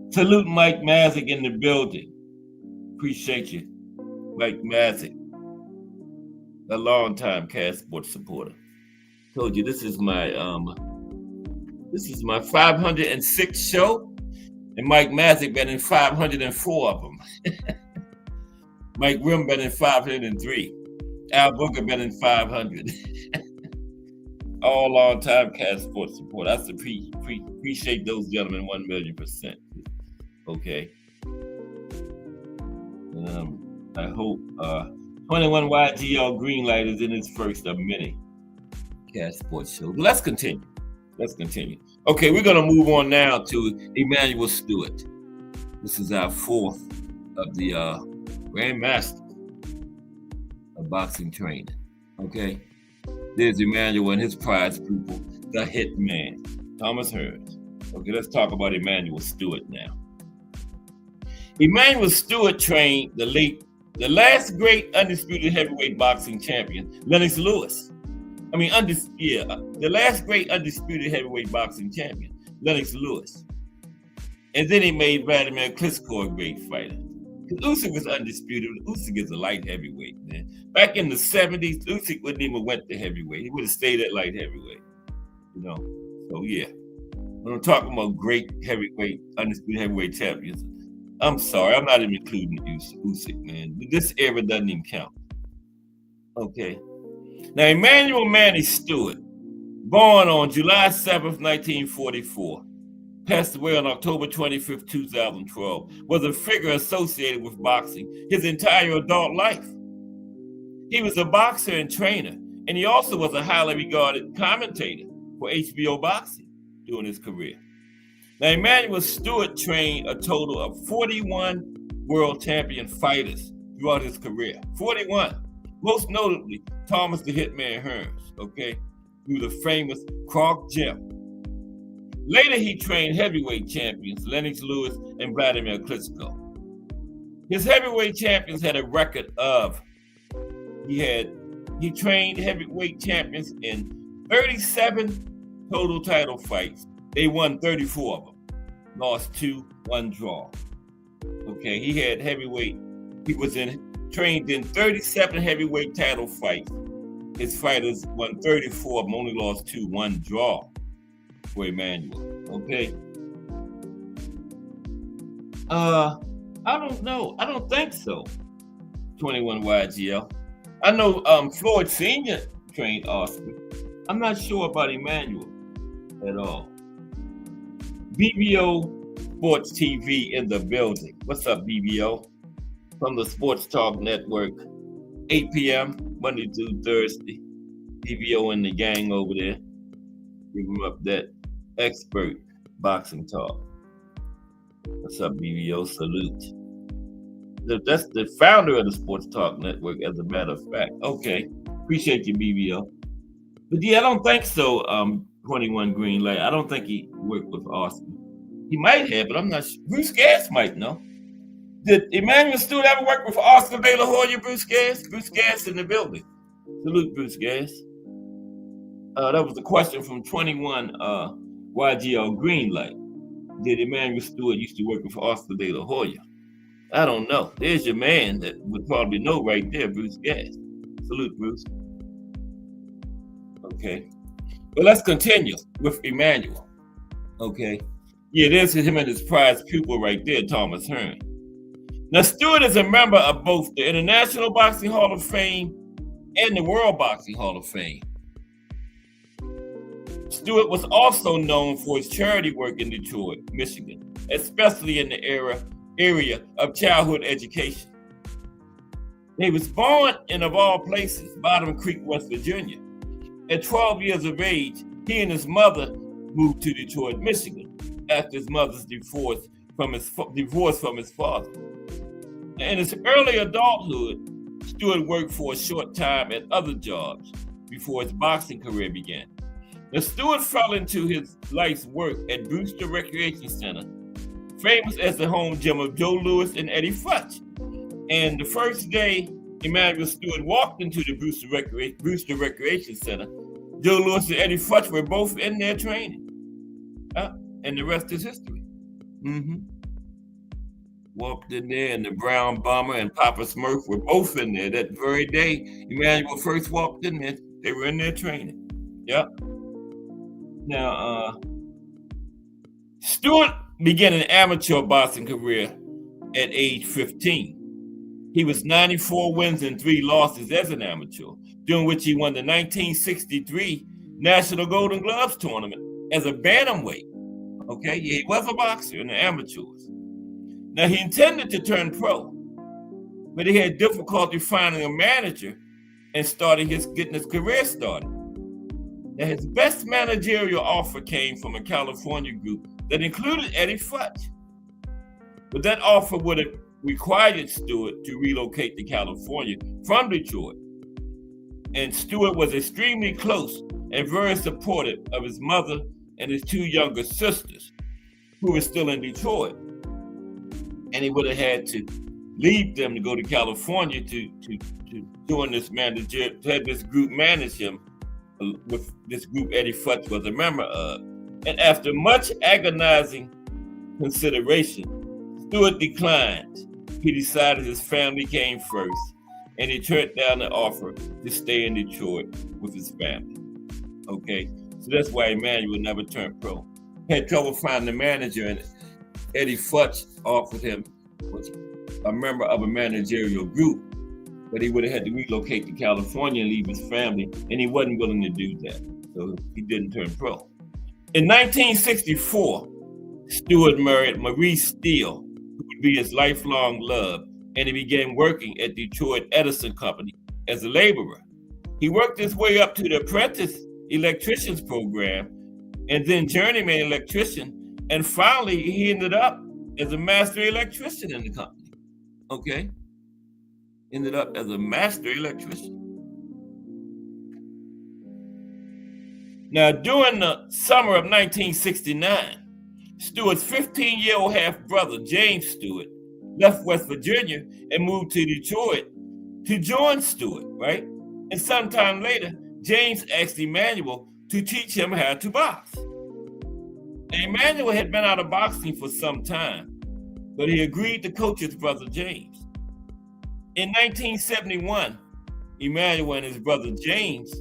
Salute Mike Mazik in the building. Appreciate you, Mike Mazik. A long-time Cast Sports supporter. Told you this is my 506th show, and Mike Mazik been in 504 of them. Mike Rim been in 503. Al Booker been in 500. All long-time Cast Sports support. I appreciate those gentlemen 1,000,000%. Okay. I hope 21 YGL Greenlight is in his first of many Cast Sports shows. Let's continue. Okay, we're going to move on now to Emanuel Stewart. This is our fourth of the Grandmaster of boxing training. Okay, there's Emanuel and his prize pupil, the Hitman, Thomas Hearns. Okay, let's talk about Emanuel Stewart now. Emanuel Stewart trained the last great undisputed heavyweight boxing champion, Lennox Lewis. The last great undisputed heavyweight boxing champion, Lennox Lewis. And then he made Vladimir Klitschko a great fighter. Because Usyk was undisputed. Usyk is a light heavyweight, man. Back in the 70s, Usyk wouldn't even went to heavyweight. He would have stayed at light heavyweight. So yeah. When I'm talking about great heavyweight, undisputed heavyweight champions, I'm sorry, I'm not even including Usyk, man. This era doesn't even count. Okay. Now, Emanuel Manny Stewart, born on July 7th, 1944, passed away on October 25th, 2012, was a figure associated with boxing his entire adult life. He was a boxer and trainer, and he also was a highly regarded commentator for HBO Boxing during his career. Now, Emanuel Stewart trained a total of 41 world champion fighters throughout his career. 41. Most notably, Thomas the Hitman Hearns, okay, through the famous Clark Gym. Later, he trained heavyweight champions Lennox Lewis and Vladimir Klitschko. His heavyweight champions had a record of, he trained heavyweight champions in 37 total title fights. They won 34 of them, lost 2, 1 draw. Okay, he had trained in 37 heavyweight title fights. His fighters won 34 of them, only lost 2, 1 draw for Emmanuel. Okay. I don't know. I don't think so. 21 YGL. I know Floyd Sr. trained Oscar. I'm not sure about Emmanuel at all. BBO Sports TV in the building. What's up, BBO? From the Sports Talk Network, 8 p.m. Monday through Thursday. BBO and the gang over there. Give them up that expert boxing talk. What's up, BBO? Salute. That's the founder of the Sports Talk Network, as a matter of fact. Okay. Appreciate you, BBO. But yeah, I don't think so, 21 Greenlight. I don't think he worked with Oscar. He might have, but I'm not sure. Bruce Gass might know. Did Emmanuel Stewart ever work with Oscar De La Hoya, Bruce Gass? Bruce Gass in the building. Salute, Bruce Gass. That was a question from 21 YGL Greenlight. Did Emmanuel Stewart used to work with Oscar De La Hoya? I don't know. There's your man that would probably know right there, Bruce Gass. Salute, Bruce. Okay. But let's continue with Emmanuel. Okay. Yeah, there's him and his prize pupil right there, Thomas Hearn. Now, Stewart is a member of both the International Boxing Hall of Fame and the World Boxing Hall of Fame. Stewart was also known for his charity work in Detroit, Michigan, especially in the area of childhood education. He was born in, of all places, Bottom Creek, West Virginia. At 12 years of age, he and his mother moved to Detroit, Michigan, after his mother's divorce from his father. In his early adulthood, Stewart worked for a short time at other jobs before his boxing career began. Now, Stewart fell into his life's work at Brewster Recreation Center, famous as the home gym of Joe Louis and Eddie Futch. And the first day Emmanuel Stewart walked into the Brewster Recreation Center, Joe Louis and Eddie Futch were both in there training. And the rest is history. Walked in there, and the Brown Bomber and Papa Smurf were both in there. That very day Emmanuel first walked in there, they were in there training. Yep. Now, Stewart began an amateur boxing career at age 15. He was 94 wins and 3 losses as an amateur, during which he won the 1963 National Golden Gloves tournament as a bantamweight. Okay, yeah, he was a boxer in the amateurs. Now, he intended to turn pro, but he had difficulty finding a manager and getting his career started. Now, his best managerial offer came from a California group that included Eddie Futch. But that offer would have required Stewart to relocate to California from Detroit. And Stewart was extremely close and very supportive of his mother and his 2 younger sisters, who were still in Detroit. And he would have had to leave them to go to California to join this manager, to have this group manage him, with this group Eddie Futch was a member of. And after much agonizing consideration, Stewart declined. He decided his family came first, and he turned down the offer to stay in Detroit with his family. Okay, so that's why Emmanuel never turned pro. Had trouble finding a manager, and Eddie Futch offered him, was a member of a managerial group, but he would have had to relocate to California and leave his family, and he wasn't willing to do that, so he didn't turn pro. In 1964, Stewart married Marie Steele, who would be his lifelong love, and he began working at Detroit Edison Company as a laborer. He worked his way up to the apprentice electrician's program, and then journeyman electrician, and finally he ended up as a master electrician in the company. Okay? Ended up as a master electrician. Now, during the summer of 1969, Stewart's 15-year-old half-brother, James Stewart, left West Virginia and moved to Detroit to join Stewart, right? And sometime later, James asked Emanuel to teach him how to box. And Emanuel had been out of boxing for some time, but he agreed to coach his brother James. In 1971, Emanuel and his brother James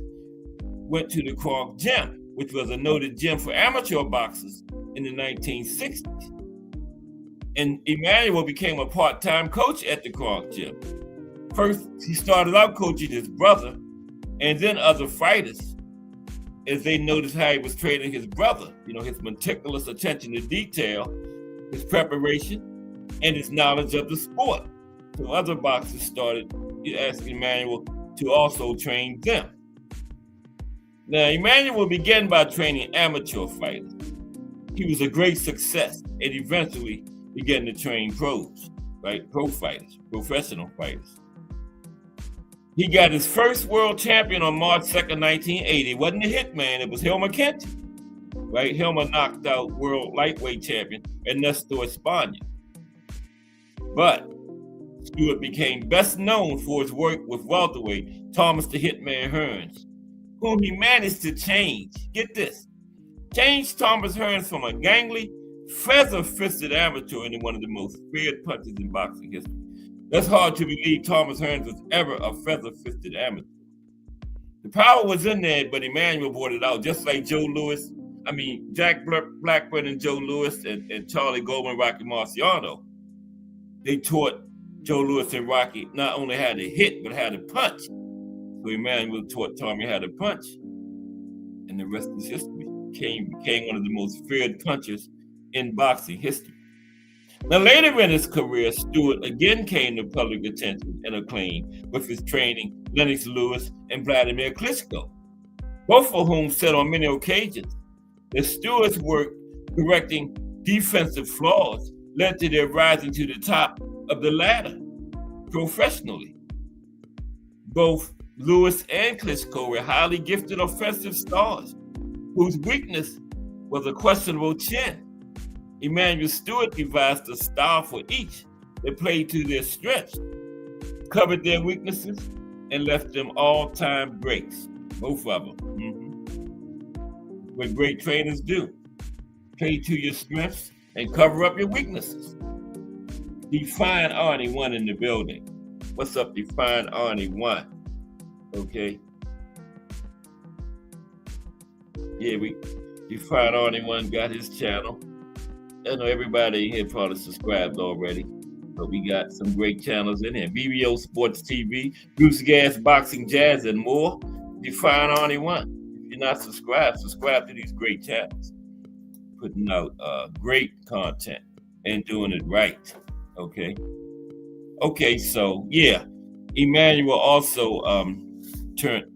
went to the Kronk Gym, which was a noted gym for amateur boxers in the 1960s. And Emanuel became a part-time coach at the Kronk Gym. First, he started out coaching his brother and then other fighters as they noticed how he was training his brother, his meticulous attention to detail, his preparation, and his knowledge of the sport. So other boxers started asking Emanuel to also train them. Now, Emanuel began by training amateur fighters. He was a great success and eventually began to train pros, right? Pro fighters, professional fighters. He got his first world champion on March 2nd, 1980. It wasn't a hitman, it was Hilmer Kenty, right? Hilmer knocked out world lightweight champion Ernesto Espana. But Stewart became best known for his work with welterweight Thomas the Hitman Hearns, whom he managed to change. Get this. Changed Thomas Hearns from a gangly, feather-fisted amateur into one of the most feared punchers in boxing history. That's hard to believe Thomas Hearns was ever a feather-fisted amateur. The power was in there, but Emanuel brought it out, just like Jack Blackburn and Joe Louis and Charlie Goldman, Rocky Marciano. They taught Joe Louis and Rocky not only how to hit, but how to punch. So Emanuel taught Tommy how to punch. And the rest is history. Became one of the most feared punchers in boxing history. Now, later in his career, Stewart again came to public attention and acclaim with his training Lennox Lewis and Vladimir Klitschko, both of whom said on many occasions that Stewart's work correcting defensive flaws led to their rising to the top of the ladder professionally. Both Lewis and Klitschko were highly gifted offensive stars whose weakness was a questionable chin. Emanuel Stewart devised a style for each that played to their strengths, covered their weaknesses, and left them all-time greats, both of them. What great trainers do, play to your strengths and cover up your weaknesses. Define Arnie 1 in the building. What's up, Define Arnie 1? Okay. Yeah, Define Arnie 1 got his channel. I know everybody here probably subscribed already, but we got some great channels in here. VBO Sports TV, Bruce Gas, Boxing, Jazz, and more. Define Arnie 1. If you're not subscribed, subscribe to these great channels. Putting out great content and doing it right. Okay, so yeah, Emanuel also turned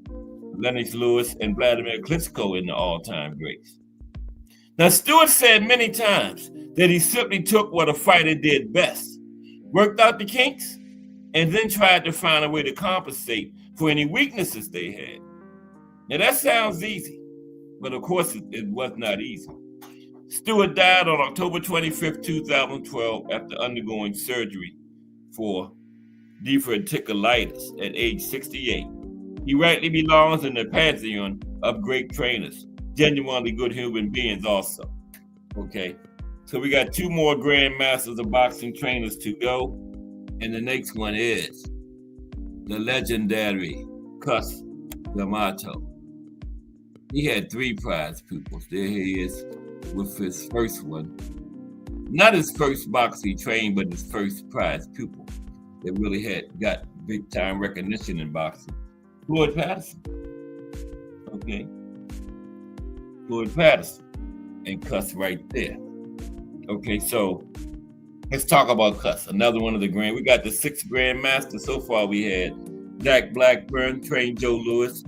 Lennox Lewis and Vladimir Klitschko into all-time greats. Now, Stewart said many times that he simply took what a fighter did best, worked out the kinks, and then tried to find a way to compensate for any weaknesses they had. Now, that sounds easy, but of course it was not easy. Stewart died on October 25th, 2012 after undergoing surgery for diverticulitis at age 68. He rightly belongs in the pantheon of great trainers, genuinely good human beings also. Okay, so we got two more grandmasters of boxing trainers to go, and the next one is the legendary Cus D'Amato. He had 3 prize pupils. There he is with his first one. Not his first boxing he trained, but his first prize pupil that really got big time recognition in boxing. Floyd Patterson. Okay. Floyd Patterson and Cus right there. Okay, so let's talk about Cus. Another one of the grand. We got the 6th grandmaster. So far we had Jack Blackburn, trained Joe Louis.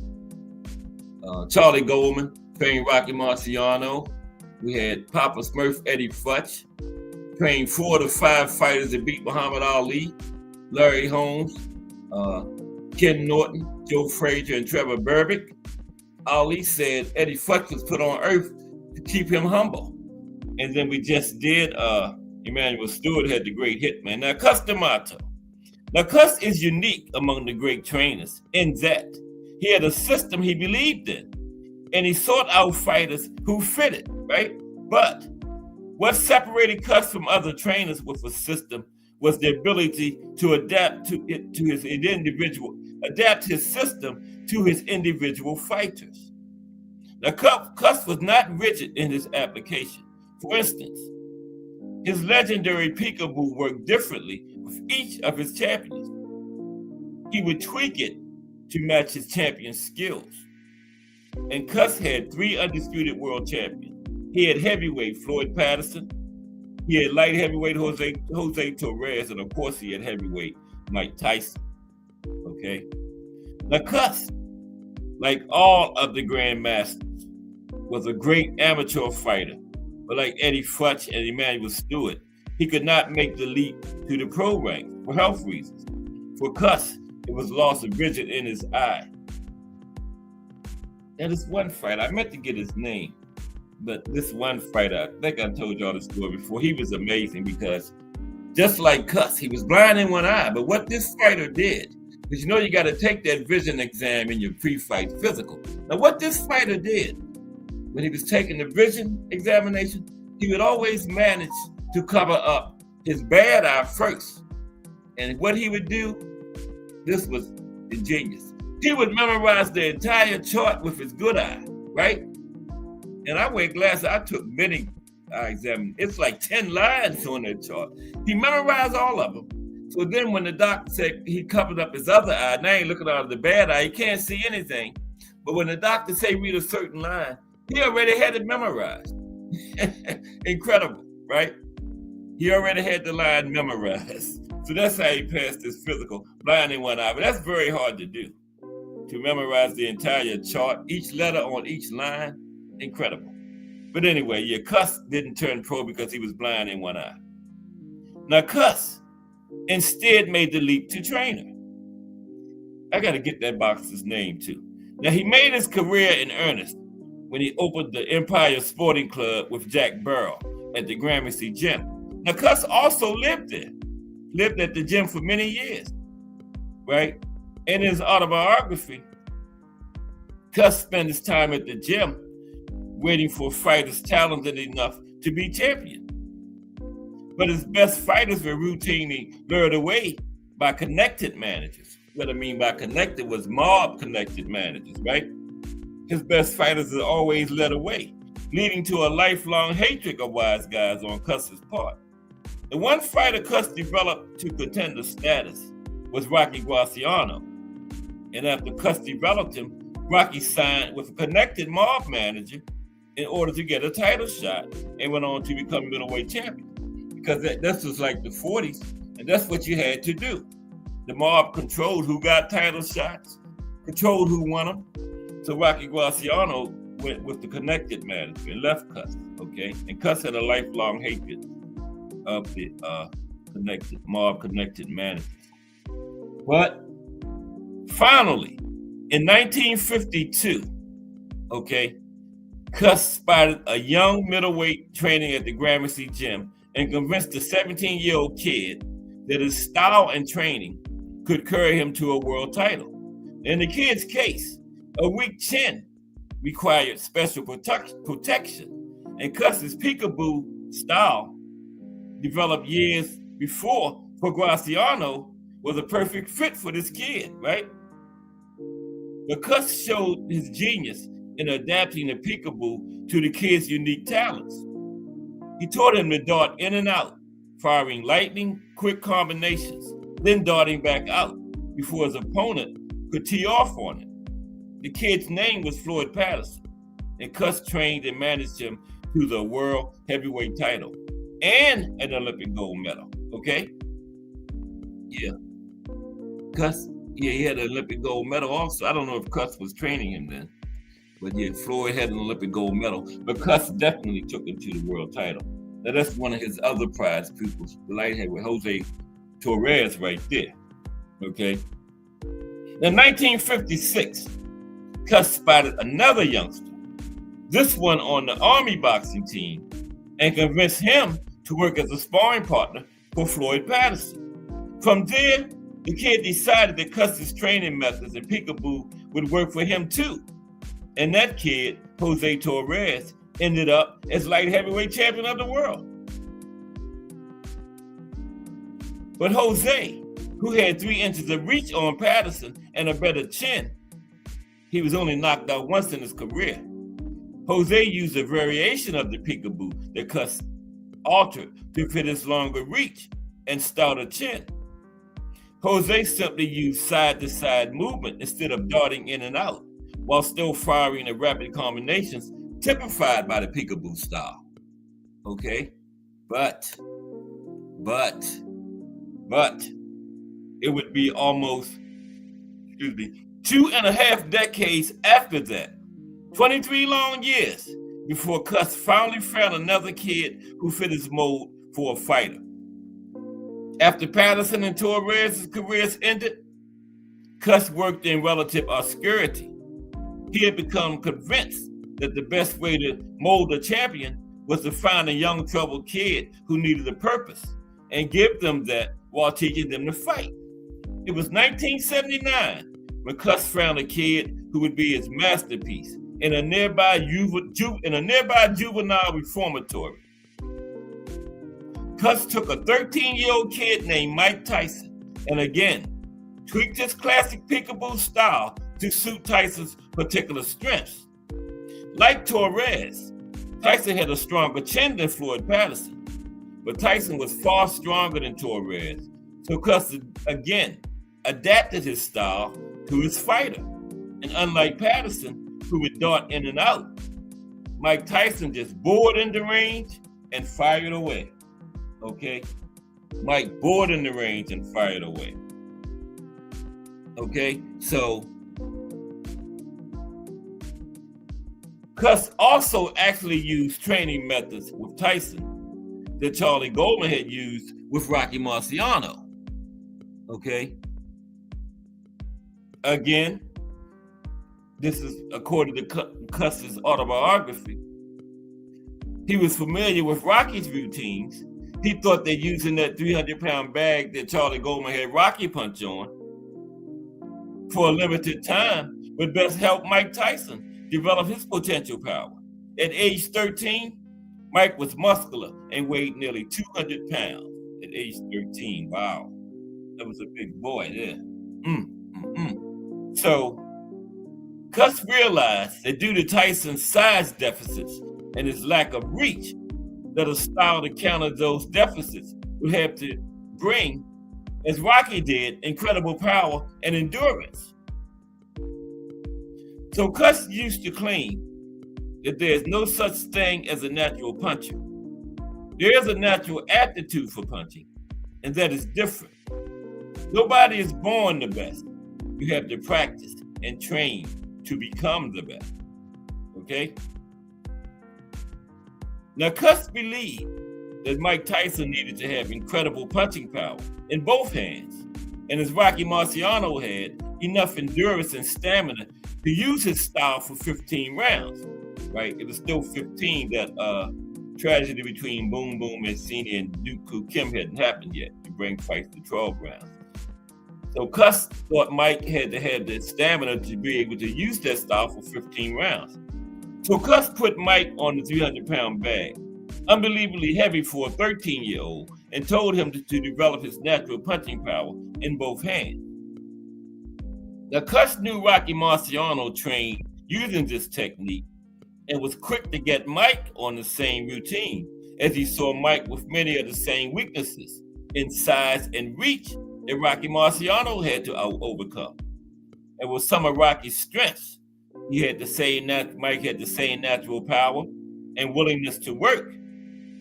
Charlie Goldman, trained Rocky Marciano. We had Papa Smurf, Eddie Futch, trained 4 of the 5 fighters that beat Muhammad Ali. Larry Holmes, Ken Norton, Joe Frazier, and Trevor Berbick. Ali said Eddie Futch was put on earth to keep him humble. And then we just did Emanuel Stewart had the great hitman. Now, Cus D'Amato. Now, Cus is unique among the great trainers in that he had a system he believed in, and he sought out fighters who fitted, right? But what separated Cus from other trainers with a system was the ability to adapt adapt his system to his individual fighters. Now, Cus was not rigid in his application. For instance, his legendary peekaboo worked differently with each of his champions. He would tweak it to match his champion's skills. And Cus had 3 undisputed world champions. He had heavyweight Floyd Patterson, he had light heavyweight Jose Torres, and of course he had heavyweight Mike Tyson. Okay. Now Cus, like all of the grandmasters, was a great amateur fighter, but like Eddie Futch and Emanuel Stewart, he could not make the leap to the pro ranks for health reasons. For Cus, it was loss of vision in his eye. Now this one fighter, I meant to get his name, but this one fighter, I think I told y'all the story before, he was amazing because just like Cus, he was blind in one eye, but what this fighter did, because you know you got to take that vision exam in your pre-fight physical. Now what this fighter did, when he was taking the vision examination, he would always manage to cover up his bad eye first. And what he would do, this was ingenious. He would memorize the entire chart with his good eye, right? And I wear glasses. I took many eye exams. It's like 10 lines on that chart. He memorized all of them. So then when the doctor said he covered up his other eye, now he looking out of the bad eye, he can't see anything. But when the doctor say read a certain line, he already had it memorized. Incredible, right? He already had the line memorized. So that's how he passed his physical, blind in one eye. But that's very hard to do, to memorize the entire chart, each letter on each line. Incredible. But anyway, yeah, Cus didn't turn pro because he was blind in one eye. Now, Cus instead made the leap to trainer. I got to get that boxer's name too. Now, he made his career in earnest when he opened the Empire Sporting Club with Jack Burrow at the Gramercy Gym. Now, Cus also lived there, lived at the gym for many years, right? In his autobiography, Cus spent his time at the gym waiting for fighters talented enough to be champion. But his best fighters were routinely lured away by connected managers. What I mean by connected was mob-connected managers, right? His best fighters are always led away, leading to a lifelong hatred of wise guys on Cus's part. The one fighter Cus developed to contender status was Rocky Graciano. And after Cus developed him, Rocky signed with a connected mob manager in order to get a title shot and went on to become middleweight champion. Because this was like the 40s, and that's what you had to do. The mob controlled who got title shots, controlled who won them. So Rocky Graciano went with the connected manager and left Cus, okay? And Cus had a lifelong hatred of the mob-connected managers. But finally, in 1952, okay, Cus spotted a young middleweight training at the Gramercy Gym and convinced the 17-year-old kid that his style and training could carry him to a world title. In the kid's case, a weak chin required special protection, and Cus's peekaboo style, developed years before for Graciano, was a perfect fit for this kid, right? But Cus showed his genius in adapting the peekaboo to the kid's unique talents. He taught him to dart in and out, firing lightning quick combinations, then darting back out before his opponent could tee off on him. The kid's name was Floyd Patterson, and Cus trained and managed him to the world heavyweight title and an Olympic gold medal, okay? Yeah. Cus, yeah, he had an Olympic gold medal also. I don't know if Cus was training him then, but yeah, Floyd had an Olympic gold medal, but Cus definitely took him to the world title. Now that's one of his other prize pupils, the light heavyweight Jose Torres right there, okay? In 1956, Cus spotted another youngster, this one on the Army boxing team, and convinced him to work as a sparring partner for Floyd Patterson. From there, the kid decided that Cus's training methods and peekaboo would work for him too. And that kid, Jose Torres, ended up as light heavyweight champion of the world. But Jose, who had 3 inches of reach on Patterson and a better chin, he was only knocked out once in his career. Jose used a variation of the peekaboo that Cus altered to fit his longer reach and stouter chin. Jose simply used side-to-side movement instead of darting in and out, while still firing the rapid combinations typified by the peekaboo style. Okay? But, it would be almost, 2.5 decades after that, 23 long years, before Cus finally found another kid who fit his mold for a fighter. After Patterson and Torres' careers ended, Cus worked in relative obscurity. He had become convinced that the best way to mold a champion was to find a young troubled kid who needed a purpose and give them that while teaching them to fight. It was 1979 when Cus found a kid who would be his masterpiece in a nearby juvenile reformatory. Cus took a 13-year-old kid named Mike Tyson and again tweaked his classic peekaboo style to suit Tyson's particular strengths. Like Torres, Tyson had a stronger chin than Floyd Patterson, but Tyson was far stronger than Torres, so Cus again adapted his style to his fighter. And unlike Patterson, who would dart in and out, Mike Tyson just bored in the range and fired away. Okay? Mike bored in the range and fired away. Okay? So, Cus also actually used training methods with Tyson that Charlie Goldman had used with Rocky Marciano. Okay? Again, this is according to Cus's autobiography. He was familiar with Rocky's routines. He thought that using that 300-pound bag that Charlie Goldman had Rocky punch on for a limited time would best help Mike Tyson develop his potential power. At age 13, Mike was muscular and weighed nearly 200 pounds at age 13. Wow, that was a big boy there. So, Cus realized that due to Tyson's size deficits and his lack of reach, that a style to counter those deficits would have to bring, as Rocky did, incredible power and endurance. So Cus used to claim that there is no such thing as a natural puncher. There is a natural aptitude for punching, and that is different. Nobody is born the best. You have to practice and train to become the best. Okay? Now, Cus believed that Mike Tyson needed to have incredible punching power in both hands, and as Rocky Marciano had enough endurance and stamina to use his style for 15 rounds, right? It was still 15 that tragedy between Boom Boom Mancini and Dooku Kim hadn't happened yet to bring fights to 12 rounds. So Cus thought Mike had to have the stamina to be able to use that style for 15 rounds. So Cus put Mike on the 300-pound bag, unbelievably heavy for a 13-year-old, and told him to develop his natural punching power in both hands. Now, Cus knew Rocky Marciano trained using this technique and was quick to get Mike on the same routine, as he saw Mike with many of the same weaknesses in size and reach that Rocky Marciano had to overcome. And with some of Rocky's strengths, Mike had the same natural power and willingness to work.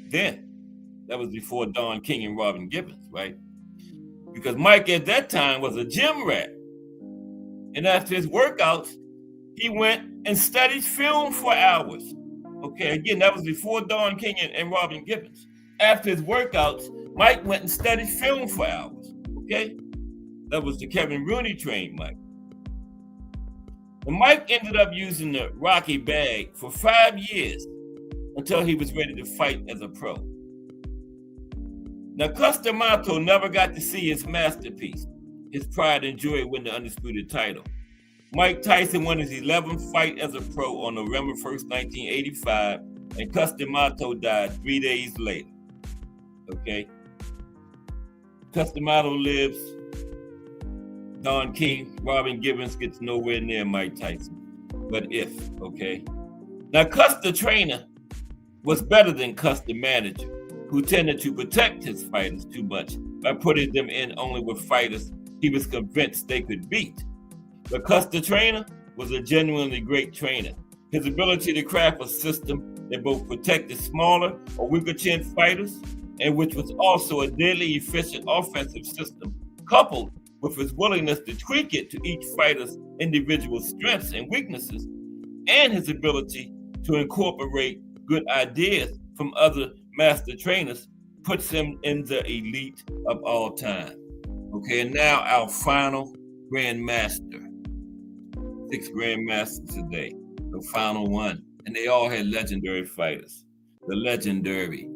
Then, that was before Don King and Robin Gibbons, right? Because Mike at that time was a gym rat. And after his workouts, he went and studied film for hours. Okay, again, that was before Don King and Robin Gibbons. After his workouts, Mike went and studied film for hours. Okay? That was the Kevin Rooney trained Mike. And Mike ended up using the Rocky bag for 5 years until he was ready to fight as a pro. Now, Customato never got to see his masterpiece, his pride and joy win the undisputed title. Mike Tyson won his 11th fight as a pro on November 1st, 1985, and Customato died 3 days later. Okay? Customato lives. Don King, Robin Gibbons gets nowhere near Mike Tyson. But okay? Now, Cus the trainer was better than Cus the manager, who tended to protect his fighters too much by putting them in only with fighters he was convinced they could beat. But Cus the trainer was a genuinely great trainer. His ability to craft a system that both protected smaller or weaker chin fighters, and which was also a deadly efficient offensive system, coupled with his willingness to tweak it to each fighter's individual strengths and weaknesses, and his ability to incorporate good ideas from other master trainers, puts him in the elite of all time. Okay, and now our final grandmaster. 6 grandmasters today, the final one. And they all had legendary fighters. The legendary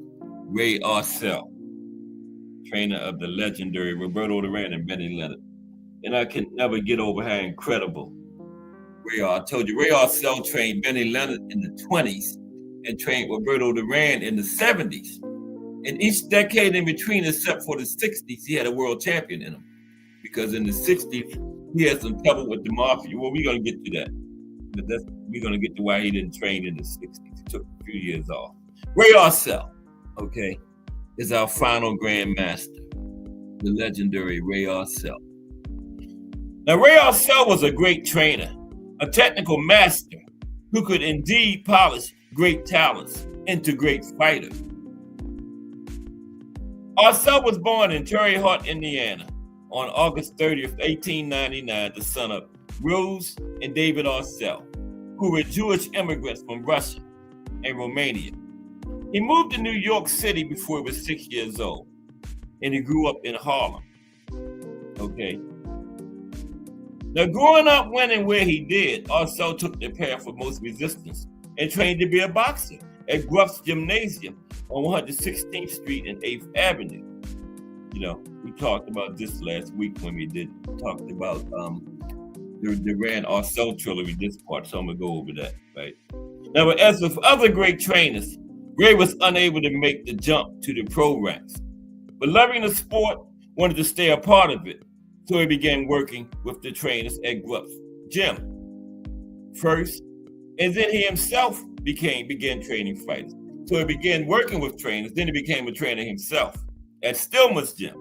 Ray Arcel, trainer of the legendary Roberto Duran and Benny Leonard. And I can never get over how incredible I told you, Ray Arcel trained Benny Leonard in the 20s and trained Roberto Duran in the 70s. In each decade in between, except for the 60s, he had a world champion in him. Because in the 60s, he had some trouble with the mafia. Well, we're going to get to that. But we're going to get to why he didn't train in the 60s. He took a few years off. Ray Arcel, okay, is our final grandmaster, the legendary Ray Arcel. Now, Ray Arcel was a great trainer, a technical master who could indeed polish great talents into great fighters. Arcel was born in Terre Haute, Indiana, on August 30th, 1899, the son of Rose and David Arcel, who were Jewish immigrants from Russia and Romania. He moved to New York City before he was 6 years old, and he grew up in Harlem. Okay. Now, growing up when and where he did, Arcel took the path of most resistance and trained to be a boxer at Gruff's Gymnasium on 116th Street and 8th Avenue. You know, we talked about this last week when we talked about the Duran Arcel trilogy, this part, so I'm going to go over that, right? Now, as with other great trainers, Ray was unable to make the jump to the pro ranks. But loving the sport, wanted to stay a part of it, so he began working with the trainers at Gruff's Gym first, and then he himself began training fighters. So he began working with trainers, then he became a trainer himself at Stillman's Gym.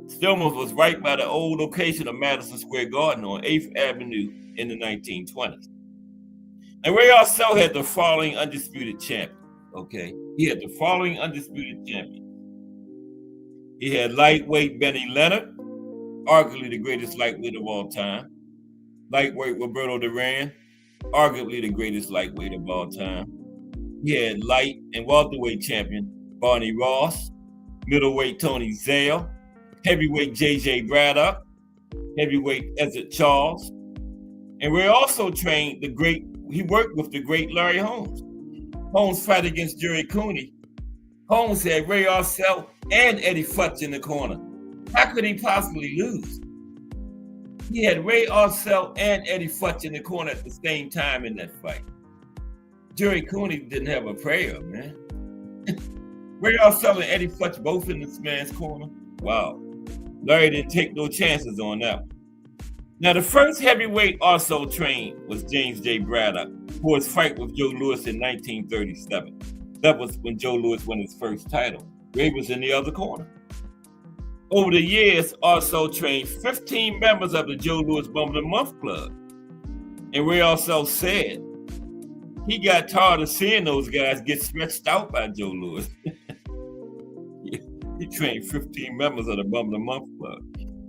Stillman's was right by the old location of Madison Square Garden on 8th Avenue in the 1920s. And Ray Arcel had the following undisputed champion, okay? He had the following undisputed champion. He had lightweight Benny Leonard, arguably the greatest lightweight of all time. Lightweight Roberto Duran, arguably the greatest lightweight of all time. He had light and welterweight champion Barney Ross, middleweight Tony Zale, heavyweight J.J. Braddock, heavyweight Ezzard Charles. And Ray also trained he worked with the great Larry Holmes. Holmes' fight against Jerry Cooney. Holmes had Ray Arcel and Eddie Futch in the corner. How could he possibly lose? He had Ray Arcel and Eddie Futch in the corner at the same time in that fight. Jerry Cooney didn't have a prayer, man. Ray Arcel and Eddie Futch both in this man's corner. Wow. Larry didn't take no chances on that one. Now, the first heavyweight Arcel trained was James J. Braddock, for his fight with Joe Louis in 1937. That was when Joe Louis won his first title. Ray was in the other corner. Over the years, Arcel trained 15 members of the Joe Louis Bum of the Month Club. And Ray Arcel said he got tired of seeing those guys get stretched out by Joe Louis. He trained 15 members of the Bum of the Month Club.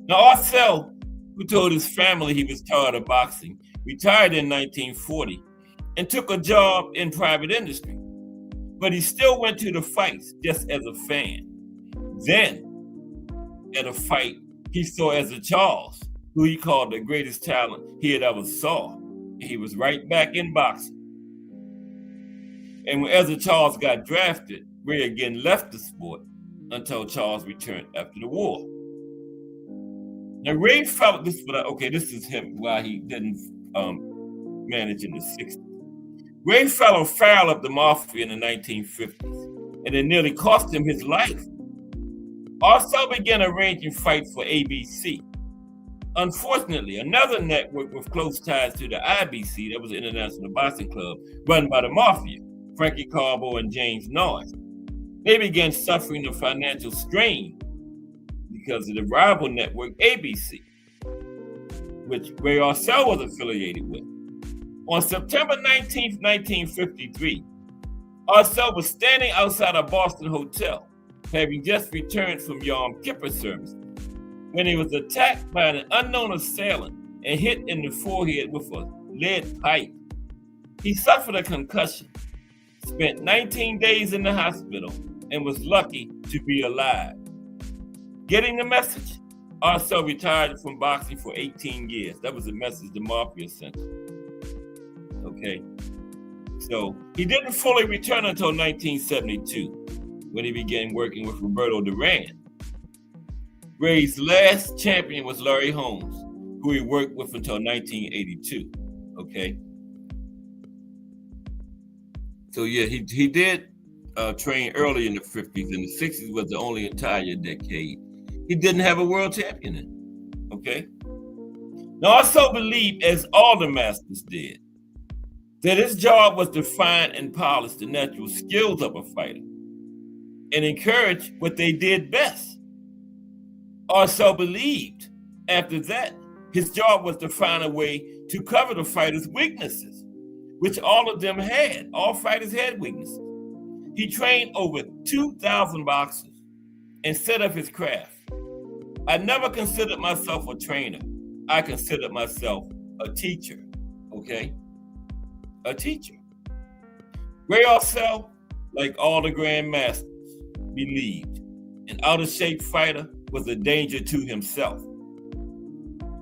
Now, Arcel, who told his family he was tired of boxing, retired in 1940 and took a job in private industry. But he still went to the fights just as a fan. Then, at a fight, he saw Ezzard Charles, who he called the greatest talent he had ever saw. He was right back in boxing. And when Ezzard Charles got drafted, Ray again left the sport until Charles returned after the war. Now, Ray felt this, this is him, why he didn't manage in the 60s. Ray fell foul of the mafia in the 1950s, and it nearly cost him his life. Also began arranging fights for ABC. Unfortunately, another network with close ties to the IBC, that was the International Boxing Club, run by the mafia, Frankie Carbo and James Noyes, they began suffering the financial strain because of the rival network ABC, which Ray Arcel was affiliated with. On September 19th, 1953, Arcel was standing outside a Boston hotel, having just returned from Yom Kippur service, when he was attacked by an unknown assailant and hit in the forehead with a lead pipe. He suffered a concussion, spent 19 days in the hospital, and was lucky to be alive. Getting the message, Arcel retired from boxing for 18 years. That was the message the mafia sent. Okay. So he didn't fully return until 1972, when he began working with Roberto Duran. Ray's last champion was Larry Holmes, who he worked with until 1982. Okay. So yeah, he did train early in the 50s, and the 60s was the only entire decade he didn't have a world champion in. Okay. Now, I also believe, as all the masters did, that his job was to find and polish the natural skills of a fighter and encourage what they did best. Also believed, after that, his job was to find a way to cover the fighter's weaknesses, which all of them had. All fighters had weaknesses. He trained over 2,000 boxers and set up his craft. I never considered myself a trainer. I considered myself a teacher, okay? A teacher. Ray Arcel, like all the grandmasters, believed an out-of-shape fighter was a danger to himself.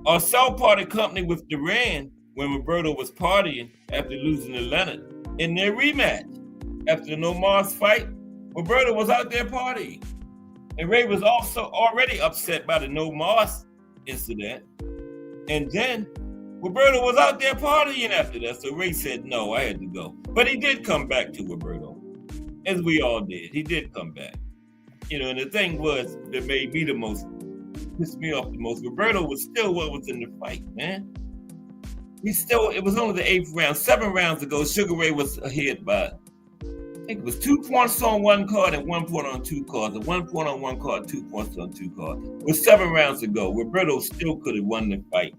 Arcel parted company with Duran when Roberto was partying after losing to Leonard in their rematch. After the No Mas fight, Roberto was out there partying. And Ray was also already upset by the No Mas incident. And then Roberto was out there partying after that. So Ray said, no, I had to go. But he did come back to Roberto, as we all did. He did come back. And the thing was that made me pissed me off the most. Roberto was still what was in the fight, man. It was only the 8th round. 7 rounds ago, Sugar Ray was ahead by, I think it was 2 points on one card and 1 point on 2 cards, or 1 point on one card, 2 points on 2 cards. It was 7 rounds ago. Roberto still could have won the fight,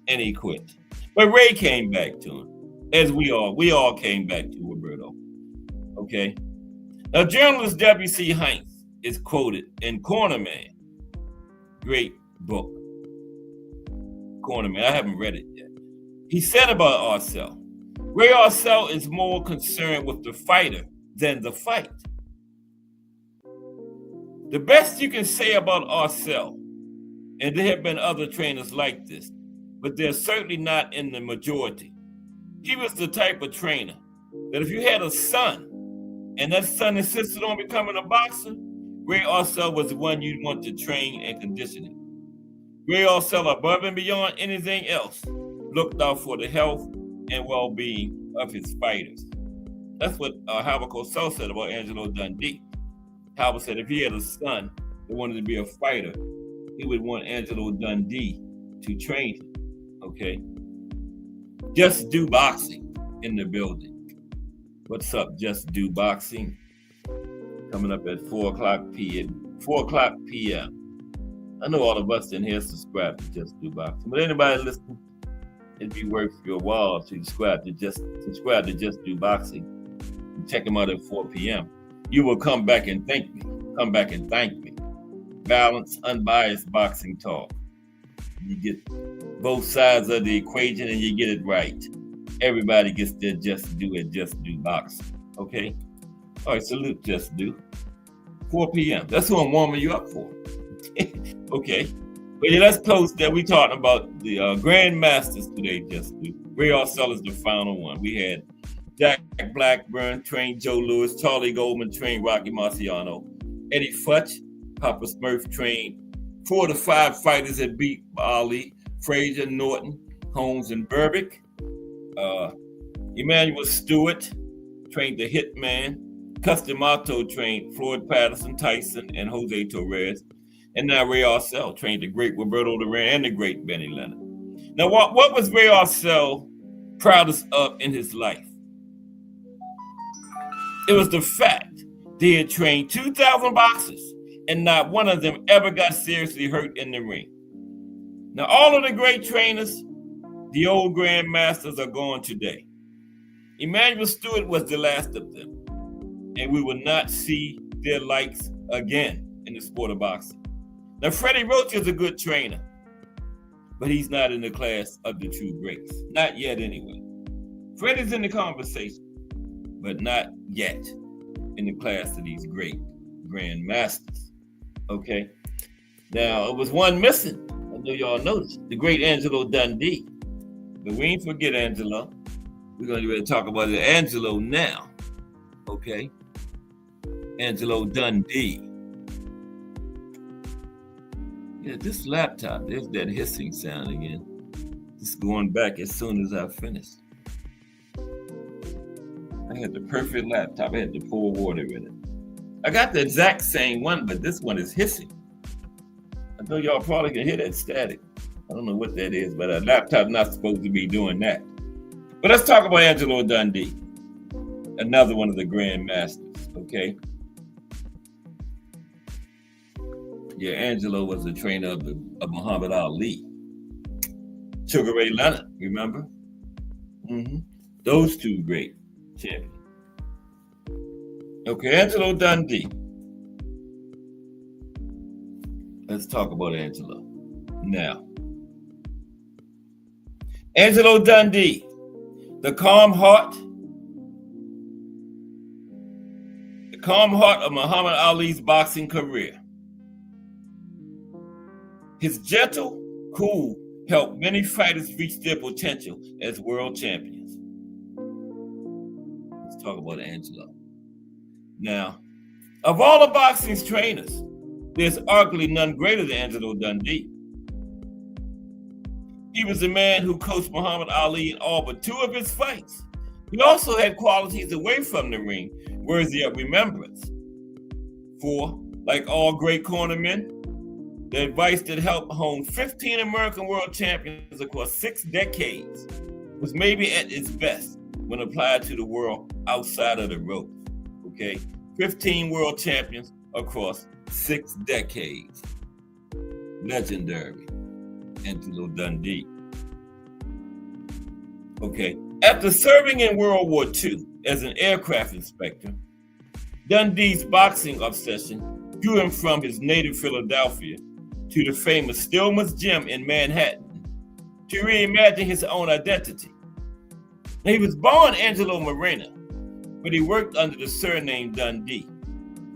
and he quit. But Ray came back to him, as we all came back to Roberto. Okay? Now, journalist W.C. Heinz is quoted in Corner Man. Great book. Corner Man. I haven't read it yet. He said about Arcel, Ray Arcel is more concerned with the fighter than the fight. The best you can say about Arcel, and there have been other trainers like this, but they're certainly not in the majority. He was the type of trainer that if you had a son, and that son insisted on becoming a boxer, Ray Arcel was the one you'd want to train and condition him. Ray Arcel, above and beyond anything else, looked out for the health and well-being of his fighters. That's what Howard Cosell said about Angelo Dundee. Howard said if he had a son that wanted to be a fighter, he would want Angelo Dundee to train him, okay? Just Do Boxing in the building. What's up, Just Do Boxing? Coming up at 4 o'clock p.m. I know all of us in here subscribe to Just Do Boxing, but anybody listening, it'd be worth your while to subscribe to Just Do Boxing and check them out at 4 p.m. You will come back and thank me. Balanced, unbiased boxing talk. You get both sides of the equation and you get it right. Everybody gets their Just Do Boxing. Okay? All right, salute Just Do. 4 p.m. That's who I'm warming you up for. Okay. But yeah, let's close that. We talking about the Grandmasters today, Just Do. Ray Arcel is the final one. We had Jack Blackburn trained Joe Louis, Charlie Goldman trained Rocky Marciano, Eddie Futch Papa Smurf trained 4 to 5 fighters that beat Ali: Frazier, Norton, Holmes, and Berbick. Emmanuel Stewart trained the Hitman. Customato trained Floyd Patterson, Tyson, and Jose Torres. And now Ray Arcel trained the great Roberto Duran and the great Benny Leonard. Now, what was Ray Arcel proudest of in his life? It was the fact that he had trained 2,000 boxers and not one of them ever got seriously hurt in the ring. Now, all of the great trainers, the old grandmasters, are gone today. Emmanuel Stewart was the last of them, and we will not see their likes again in the sport of boxing. Now, Freddie Roach is a good trainer, but he's not in the class of the true greats. Not yet, anyway. Freddie's in the conversation, but not yet in the class of these great grandmasters. Okay? Now, it was one missing. I know y'all noticed. The great Angelo Dundee. But we ain't forget Angelo. We're going to be able to talk about Angelo now. Okay? Angelo Dundee. Yeah, this laptop, there's that hissing sound again. Just going back as soon as I finished. I had the perfect laptop. I had to pour water in it. I got the exact same one, but this one is hissing. I know y'all probably can hear that static. I don't know what that is, but a laptop's not supposed to be doing that. But let's talk about Angelo Dundee, another one of the Grand Masters, okay? Yeah, Angelo was the trainer of Muhammad Ali. Sugar Ray Leonard, remember? Mm-hmm. Those two great champions. Okay, Angelo Dundee. Let's talk about Angelo now. Angelo Dundee, the calm heart of Muhammad Ali's boxing career. His gentle, cool helped many fighters reach their potential as world champions. Let's talk about Angelo. Now, of all the boxing's trainers, there's arguably none greater than Angelo Dundee. He was the man who coached Muhammad Ali in all but 2 of his fights. He also had qualities away from the ring worthy of remembrance. For, like all great cornermen, the advice that helped hone 15 American world champions across 6 decades was maybe at its best when applied to the world outside of the ropes. Okay, 15 world champions across 6 decades. Legendary. Angelo Dundee. Okay, after serving in World War II as an aircraft inspector, Dundee's boxing obsession drew him from his native Philadelphia to the famous Stillman's Gym in Manhattan to reimagine his own identity. Now, he was born Angelo Moreno, but he worked under the surname Dundee,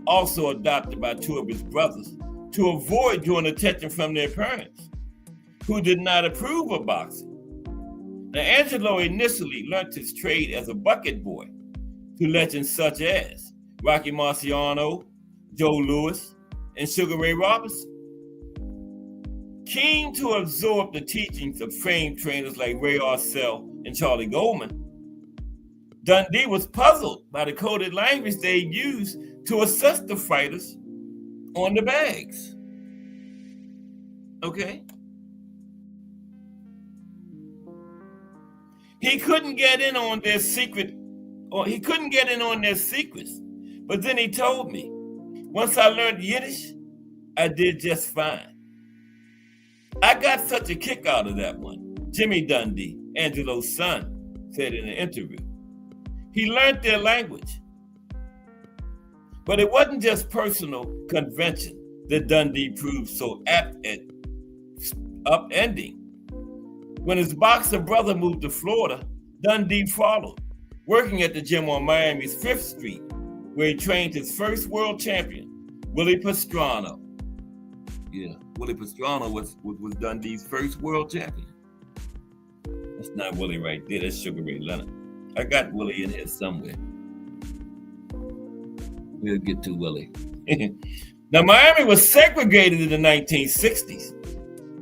also adopted by 2 of his brothers to avoid drawing attention from their parents, who did not approve of boxing. Now, Angelo initially learned his trade as a bucket boy to legends such as Rocky Marciano, Joe Louis, and Sugar Ray Robinson. Keen to absorb the teachings of famed trainers like Ray Arcel and Charlie Goldman, Dundee was puzzled by the coded language they used to assess the fighters on the bags. Okay? He couldn't get in on their secrets, but then he told me, once I learned Yiddish, I did just fine. I got such a kick out of that one, Jimmy Dundee, Angelo's son, said in an interview. He learned their language. But it wasn't just personal convention that Dundee proved so apt at upending. When his boxer brother moved to Florida, Dundee followed, working at the gym on Miami's 5th Street, where he trained his first world champion, Willie Pastrana. Yeah, Willie Pastrana was Dundee's first world champion. That's not Willie right there, that's Sugar Ray Leonard. I got Willie in here somewhere. We'll get to Willie. Now, Miami was segregated in the 1960s,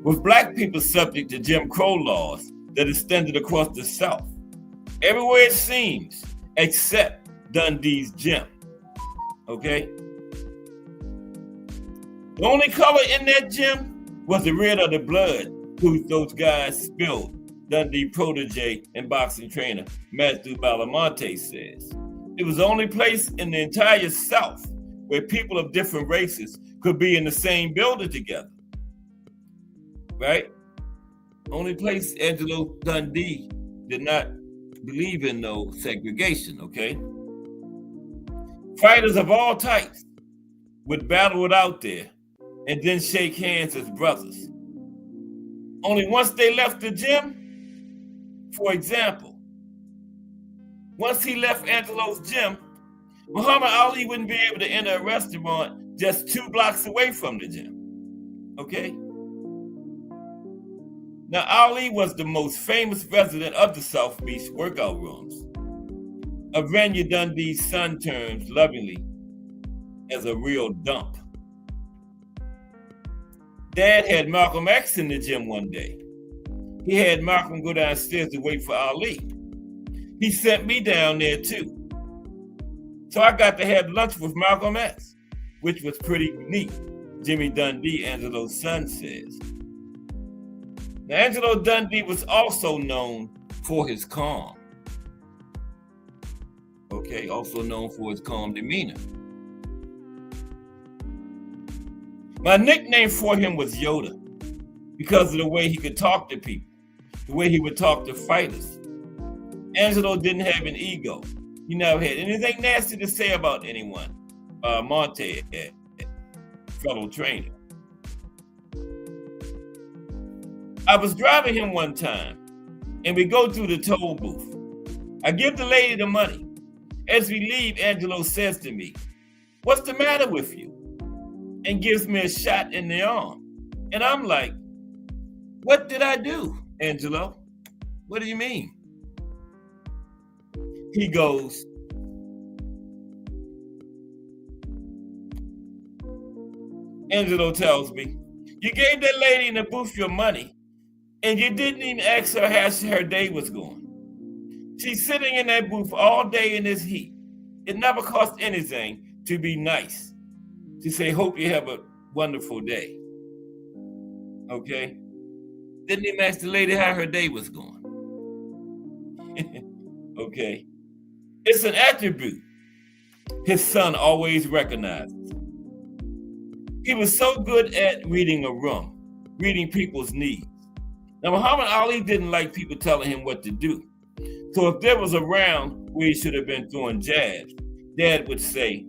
with black people subject to Jim Crow laws that extended across the South, everywhere it seems, except Dundee's gym. Okay? The only color in that gym was the red of the blood who those guys spilled, Dundee protege and boxing trainer Matthew Belamonte says. It was the only place in the entire South where people of different races could be in the same building together. Right? Only place Angelo Dundee did not believe in no segregation, okay? Fighters of all types would battle it out there and then shake hands as brothers. Only once they left the gym, for example, once he left Angelo's gym, Muhammad Ali wouldn't be able to enter a restaurant just 2 blocks away from the gym, okay? Now, Ali was the most famous resident of the South Beach workout rooms. Avenya Dundee's son terms lovingly as a real dump. Dad had Malcolm X in the gym one day. He had Malcolm go downstairs to wait for Ali. He sent me down there too. So I got to have lunch with Malcolm X, which was pretty neat, Jimmy Dundee, Angelo's son, says. Now, Angelo Dundee was also known for his calm. Okay, also known for his calm demeanor. My nickname for him was Yoda because of the way he could talk to people, the way he would talk to fighters. Angelo didn't have an ego. He never had anything nasty to say about anyone. Monte, fellow trainer. I was driving him one time, and we go through the toll booth. I give the lady the money. As we leave, Angelo says to me, "What's the matter with you?" and gives me a shot in the arm. And I'm like, "What did I do, Angelo? What do you mean?" He goes, Angelo tells me, "You gave that lady in the booth your money, and you didn't even ask her how her day was going. She's sitting in that booth all day in this heat. It never costs anything to be nice, to say, hope you have a wonderful day." Okay? Didn't even ask the lady how her day was going. Okay? It's an attribute his son always recognizes. He was so good at reading a room, reading people's needs. Now, Muhammad Ali didn't like people telling him what to do. So if there was a round where he should have been throwing jabs, Dad would say,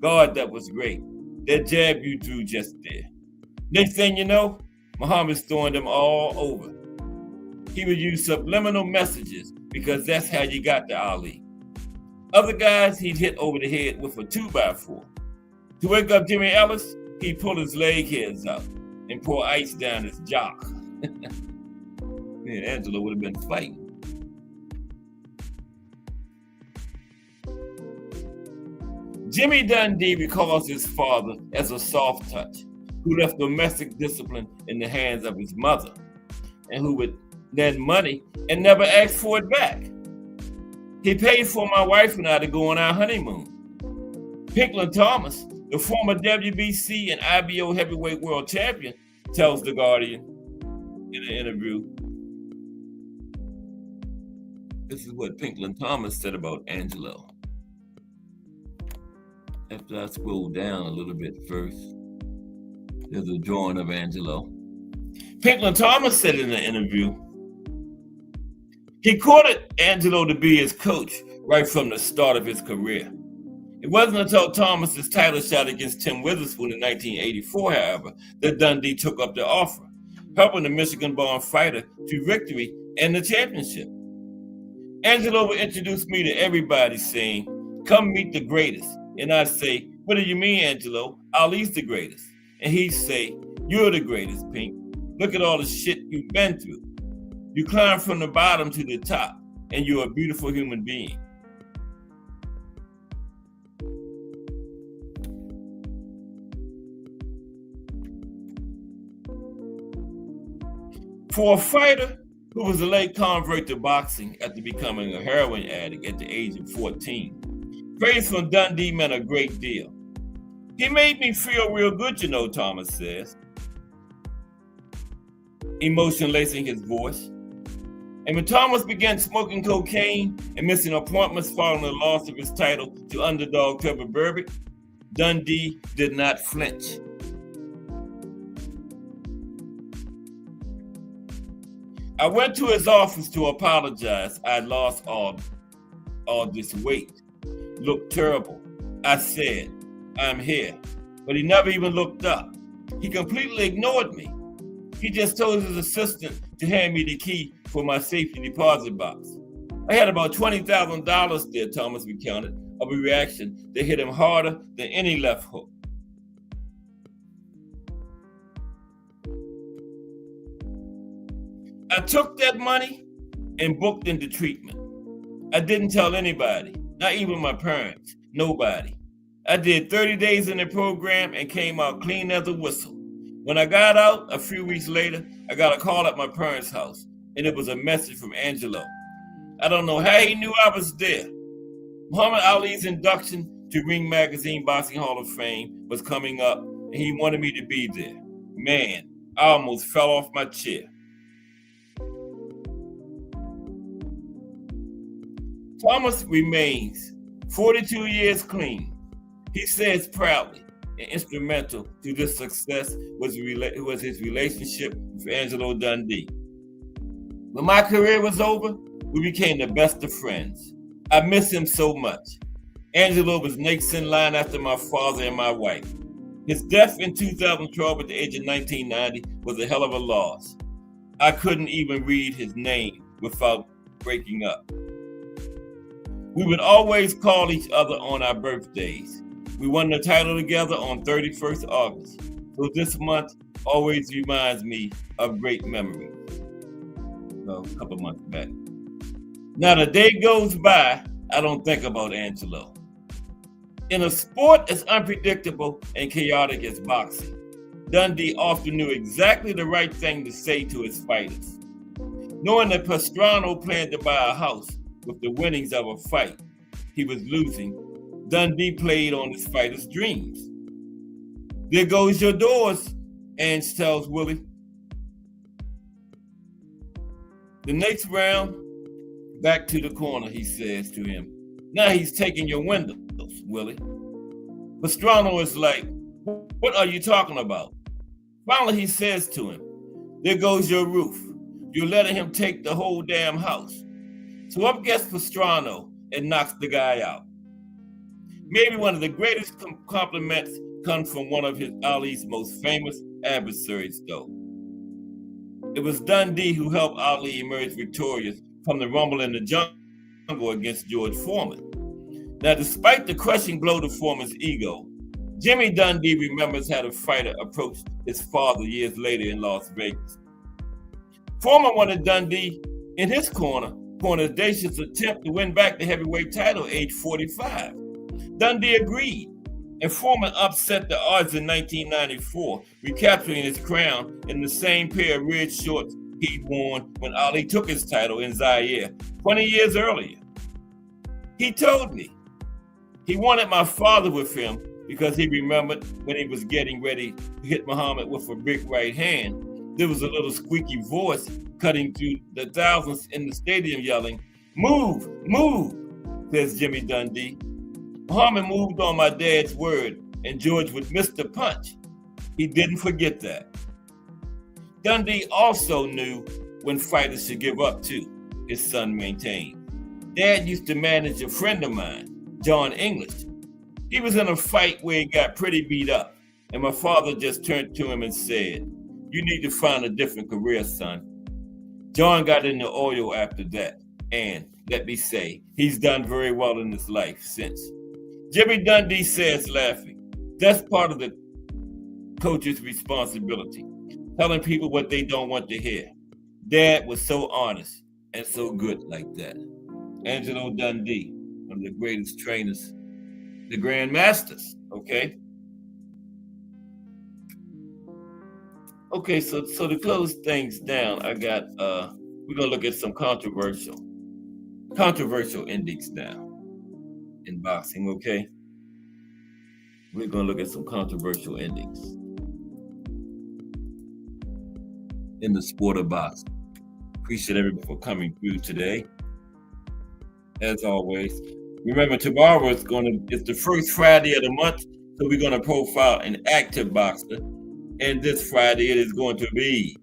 "God, that was great. That jab you threw just there." Next thing you know, Muhammad's throwing them all over. He would use subliminal messages because that's how you got to Ali. Other guys he'd hit over the head with a 2x4. To wake up Jimmy Ellis, he'd pull his leg hairs out and pour ice down his jock. Man, Angelo would have been fighting. Jimmy Dundee recalls his father as a soft touch, who left domestic discipline in the hands of his mother, and who would lend money and never ask for it back. He paid for my wife and I to go on our honeymoon. Pinklon Thomas, the former WBC and IBO heavyweight world champion, tells The Guardian in an interview. This is what Pinklon Thomas said about Angelo. After I scroll down a little bit first, there's a drawing of Angelo. Pinklon Thomas said in an interview, he courted Angelo to be his coach right from the start of his career. It wasn't until Thomas's title shot against Tim Witherspoon in 1984, however, that Dundee took up the offer, helping the Michigan-born fighter to victory and the championship. Angelo would introduce me to everybody saying, "Come meet the greatest." And I'd say, "What do you mean, Angelo? Ali's the greatest." And he'd say, "You're the greatest, Pink. Look at all the shit you've been through. You climbed from the bottom to the top, and you're a beautiful human being." For a fighter who was a late convert to boxing after becoming a heroin addict at the age of 14, praise from Dundee meant a great deal. He made me feel real good, you know, Thomas says, emotion lacing his voice. And when Thomas began smoking cocaine and missing appointments following the loss of his title to underdog Trevor Berbick, Dundee did not flinch. I went to his office to apologize. I had lost all this weight. Looked terrible. I said, I'm here. But he never even looked up. He completely ignored me. He just told his assistant to hand me the key for my safety deposit box. I had about $20,000 there, Thomas recounted, of a reaction that hit him harder than any left hook. I took that money and booked into treatment. I didn't tell anybody, not even my parents, nobody. I did 30 days in the program and came out clean as a whistle. When I got out, a few weeks later, I got a call at my parents' house, and it was a message from Angelo. I don't know how he knew I was there. Muhammad Ali's induction to Ring Magazine Boxing Hall of Fame was coming up, and he wanted me to be there. Man, I almost fell off my chair. Thomas remains 42 years clean. He says proudly, and instrumental to this success was his relationship with Angelo Dundee. When my career was over, we became the best of friends. I miss him so much. Angelo was next in line after my father and my wife. His death in 2012 at the age of 1990 was a hell of a loss. I couldn't even read his name without breaking up. We would always call each other on our birthdays. We won the title together on 31st August. So this month always reminds me of great memories. Well, a couple months back. Now the day goes by, I don't think about Angelo. In a sport as unpredictable and chaotic as boxing, Dundee often knew exactly the right thing to say to his fighters. Knowing that Pastrano planned to buy a house with the winnings of a fight he was losing, Dundee played on his fighters' dreams. There goes your doors, Ange tells Willie. The next round, back to the corner, he says to him. Now he's taking your windows, Willie. Pastrano is like, what are you talking about? Finally, he says to him, there goes your roof. You're letting him take the whole damn house. So up gets Pastrano and knocks the guy out. Maybe one of the greatest compliments comes from one of Ali's most famous adversaries, though. It was Dundee who helped Ali emerge victorious from the rumble in the jungle against George Foreman. Now, despite the crushing blow to Foreman's ego, Jimmy Dundee remembers how the fighter approached his father years later in Las Vegas. Foreman wanted Dundee in his corner for an audacious attempt to win back the heavyweight title at age 45. Dundee agreed, and Foreman upset the odds in 1994, recapturing his crown in the same pair of red shorts he'd worn when Ali took his title in Zaire 20 years earlier. He told me he wanted my father with him because he remembered when he was getting ready to hit Muhammad with a big right hand, there was a little squeaky voice cutting through the thousands in the stadium yelling, "Move, move," says Jimmy Dundee. Muhammad moved on my dad's word, and George would miss the punch. He didn't forget that. Dundee also knew when fighters should give up too, his son maintained. Dad used to manage a friend of mine, John English. He was in a fight where he got pretty beat up, and my father just turned to him and said, "You need to find a different career, son." John got into oil after that, and let me say, he's done very well in his life since. Jimmy Dundee says, laughing, that's part of the coach's responsibility, telling people what they don't want to hear. Dad was so honest and so good like that. Angelo Dundee, one of the greatest trainers, the Grand Masters, okay? Okay, so to close things down, I got we're gonna look at some controversial endings now in boxing. Okay, we're gonna look at some controversial endings in the sport of boxing. Appreciate everybody for coming through today. As always, remember tomorrow it's the first Friday of the month, so we're gonna profile an active boxer. And this Friday it is going to be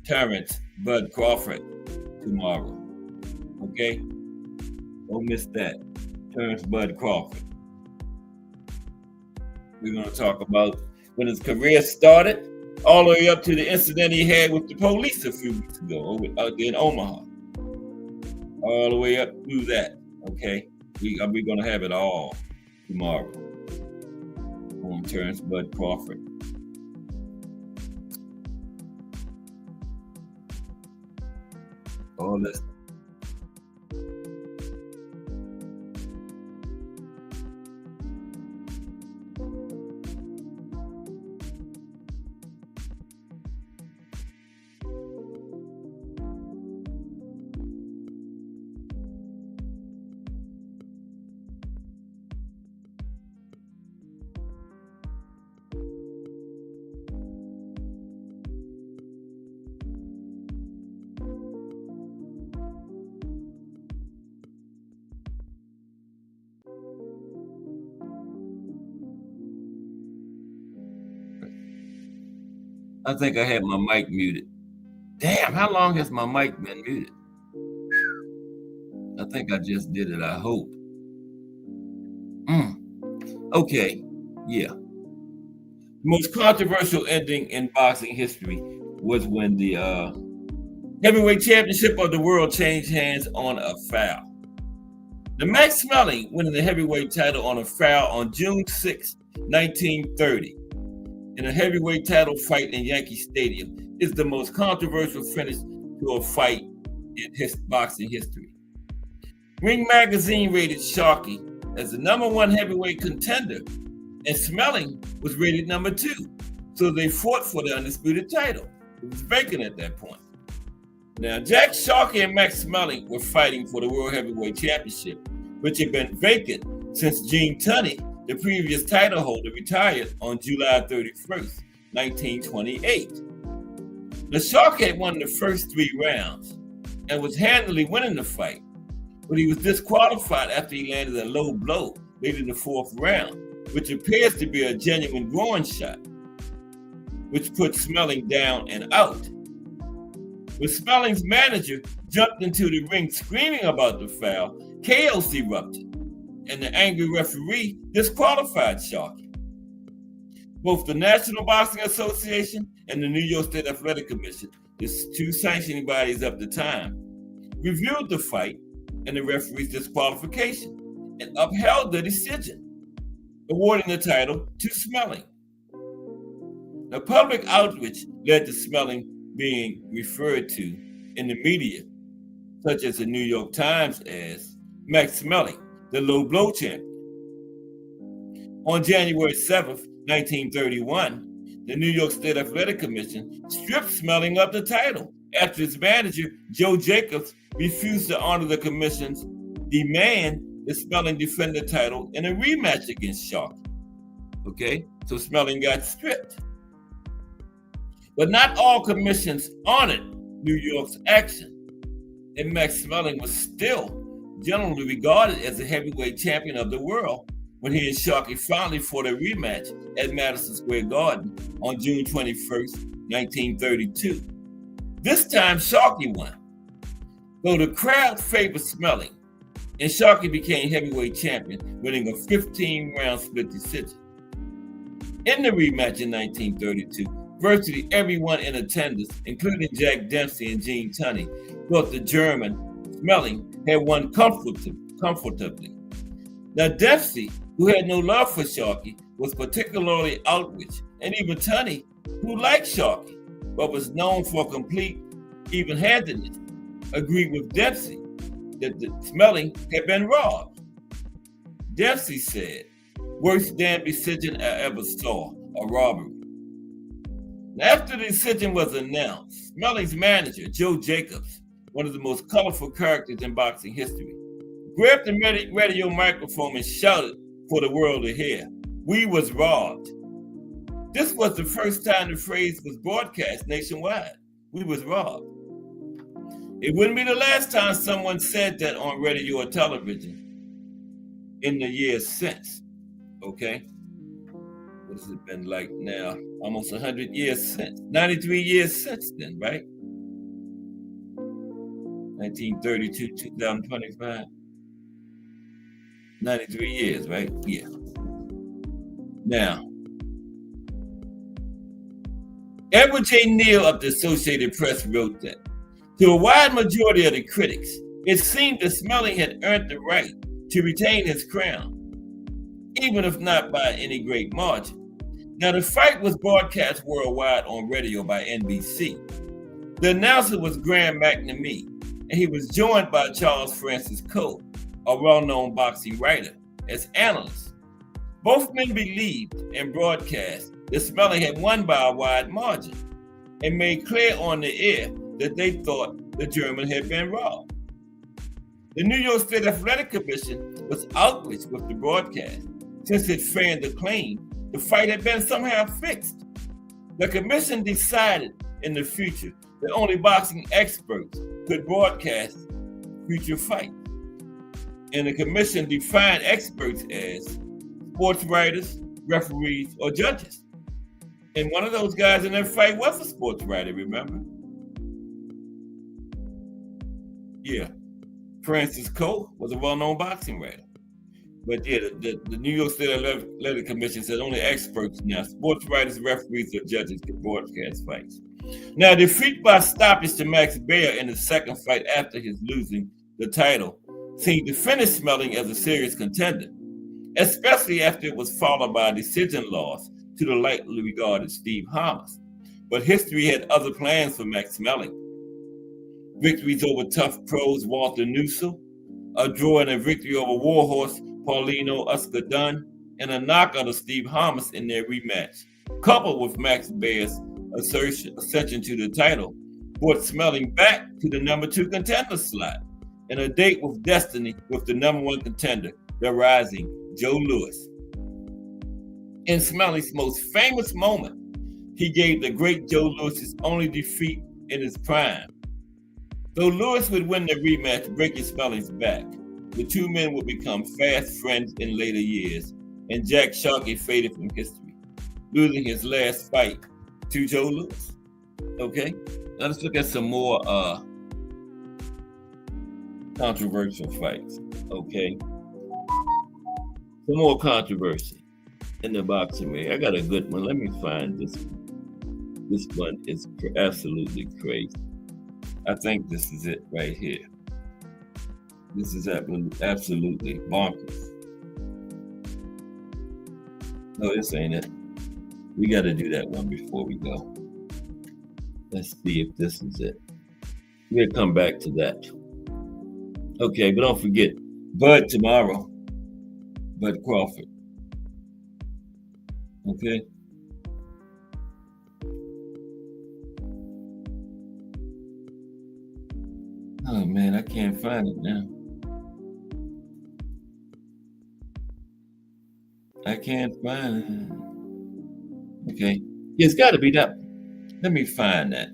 Terrence Bud Crawford tomorrow. Okay? Don't miss that. Terrence Bud Crawford. We're going to talk about when his career started, all the way up to the incident he had with the police a few weeks ago out there in Omaha. All the way up through that. Okay? We're going to have it all tomorrow on Terrence Bud Crawford. All this. I think I had my mic muted. Damn, how long has my mic been muted? I think I just did it, I hope. Okay, yeah. The most controversial ending in boxing history was when the heavyweight championship of the world changed hands on a foul. The Max Schmeling winning the heavyweight title on a foul on June 6, 1930. In a heavyweight title fight in Yankee Stadium is the most controversial finish to a fight in boxing history. Ring Magazine rated Sharkey as the #1 heavyweight contender, and Schmeling was rated #2. So they fought for the undisputed title. It was vacant at that point. Now, Jack Sharkey and Max Schmeling were fighting for the World Heavyweight Championship, which had been vacant since Gene Tunney, the previous title holder, retired on July 31st, 1928. The Shark had won the first 3 rounds and was handily winning the fight, but he was disqualified after he landed a low blow late in the 4th round, which appears to be a genuine groin shot, which put Schmeling down and out. When Schmeling's manager jumped into the ring screaming about the foul, chaos erupted, and the angry referee disqualified Sharkey. Both the National Boxing Association and the New York State Athletic Commission, the 2 sanctioning bodies of the time, reviewed the fight and the referee's disqualification and upheld the decision, awarding the title to Schmeling. The public outrage led to Schmeling being referred to in the media, such as the New York Times, as Max Schmeling, the low blow champion. On January 7th, 1931, the New York State Athletic Commission stripped Schmeling of the title after his manager, Joe Jacobs, refused to honor the commission's demand that Schmeling defend the title in a rematch against Sharkey. Okay, so Schmeling got stripped. But not all commissions honored New York's action, and Max Schmeling was still generally regarded as the heavyweight champion of the world when he and Sharkey finally fought a rematch at Madison Square Garden on June 21st, 1932. This time, Sharkey won, though the crowd favored Schmeling, and Sharkey became heavyweight champion, winning a 15-round split decision. In the rematch in 1932, virtually everyone in attendance, including Jack Dempsey and Gene Tunney, thought the German Schmeling had won comfortably. Now, Dempsey, who had no love for Sharkey, was particularly outraged, and even Tunney, who liked Sharkey but was known for complete even-handedness, agreed with Dempsey that the Schmeling had been robbed. Dempsey said, "Worst damn decision I ever saw, a robbery." After the decision was announced, Smelling's manager, Joe Jacobs, one of the most colorful characters in boxing history, grabbed the radio microphone and shouted for the world to hear, "We was robbed." This was the first time the phrase was broadcast nationwide. We was robbed. It wouldn't be the last time someone said that on radio or television in the years since. Okay? What has it been like now? Almost 100 years since. 93 years since then, right? 1932, 2025. 93 years, right? Yeah. Now, Edward J. Neal of the Associated Press wrote that, to a wide majority of the critics, it seemed that Smelling had earned the right to retain his crown, even if not by any great margin. Now, the fight was broadcast worldwide on radio by NBC. The announcer was Graham McNamee, and he was joined by Charles Francis Coe, a well-known boxing writer, as analysts. Both men believed and broadcast that Smelling had won by a wide margin and made clear on the air that they thought the German had been robbed. The New York State Athletic Commission was outraged with the broadcast since it fanned the claim the fight had been somehow fixed. The commission decided in the future that only boxing experts could broadcast future fights. And the commission defined experts as sports writers, referees, or judges. And one of those guys in that fight was a sports writer, remember? Yeah. Francis Coe was a well-known boxing writer. But yeah, the New York State Athletic Commission said only experts now, sports writers, referees, or judges could broadcast fights. Now, defeat by stoppage to Max Baer in the second fight after his losing the title seemed to finish Smelling as a serious contender, especially after it was followed by a decision loss to the lightly regarded Steve Harmis. But history had other plans for Max Smelling. Victories over tough pros Walter Nussel, a draw and a victory over warhorse Paulino Uscadun, and a knockout of Steve Harmis in their rematch, coupled with Max Baer's ascension to the title, brought Smelling back to the number 2 contender slot, and a date with destiny with the number 1 contender, the rising Joe Louis. In Smelling's most famous moment, he gave the great Joe Louis his only defeat in his prime. Though Louis would win the rematch, breaking Smelling's back, the two men would become fast friends in later years, and Jack Sharkey faded from history, losing his last fight to Joe Louis. Okay, now let's look at some more controversial fights. Okay, some more controversy in the boxing ring. I got a good one. Let me find this one. This one is absolutely crazy. I think this is it right here. This is absolutely bonkers. No, this ain't it. We got to do that one before we go. Let's see if this is it. We'll come back to that. Okay, but don't forget, Bud tomorrow. Bud Crawford. Okay? Oh man, I can't find it now. I can't find it. Okay. It's got to be that. Let me find that.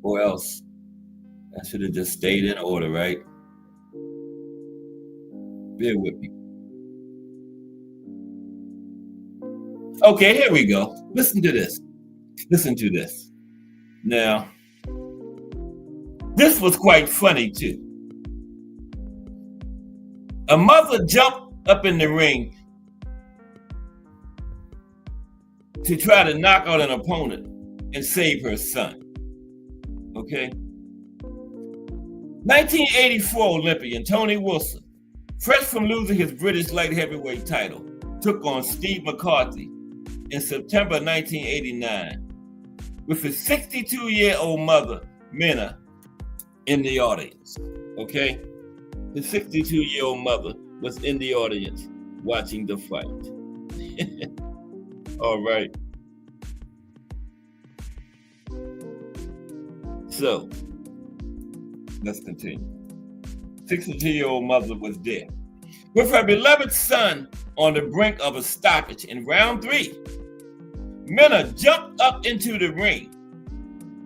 Or else I should have just stayed in order, right? Bear with me. Okay, here we go. Listen to this. Listen to this. Now, this was quite funny too. A mother jumped up in the ring to try to knock out an opponent and save her son. Okay? 1984 Olympian Tony Wilson, fresh from losing his British light heavyweight title, took on Steve McCarthy in September 1989 with his 62-year-old mother, Minna, in the audience. Okay? His 62-year-old mother was in the audience watching the fight. All right. So, let's continue. 62-year-old mother was dead. With her beloved son on the brink of a stoppage in round 3, Minna jumped up into the ring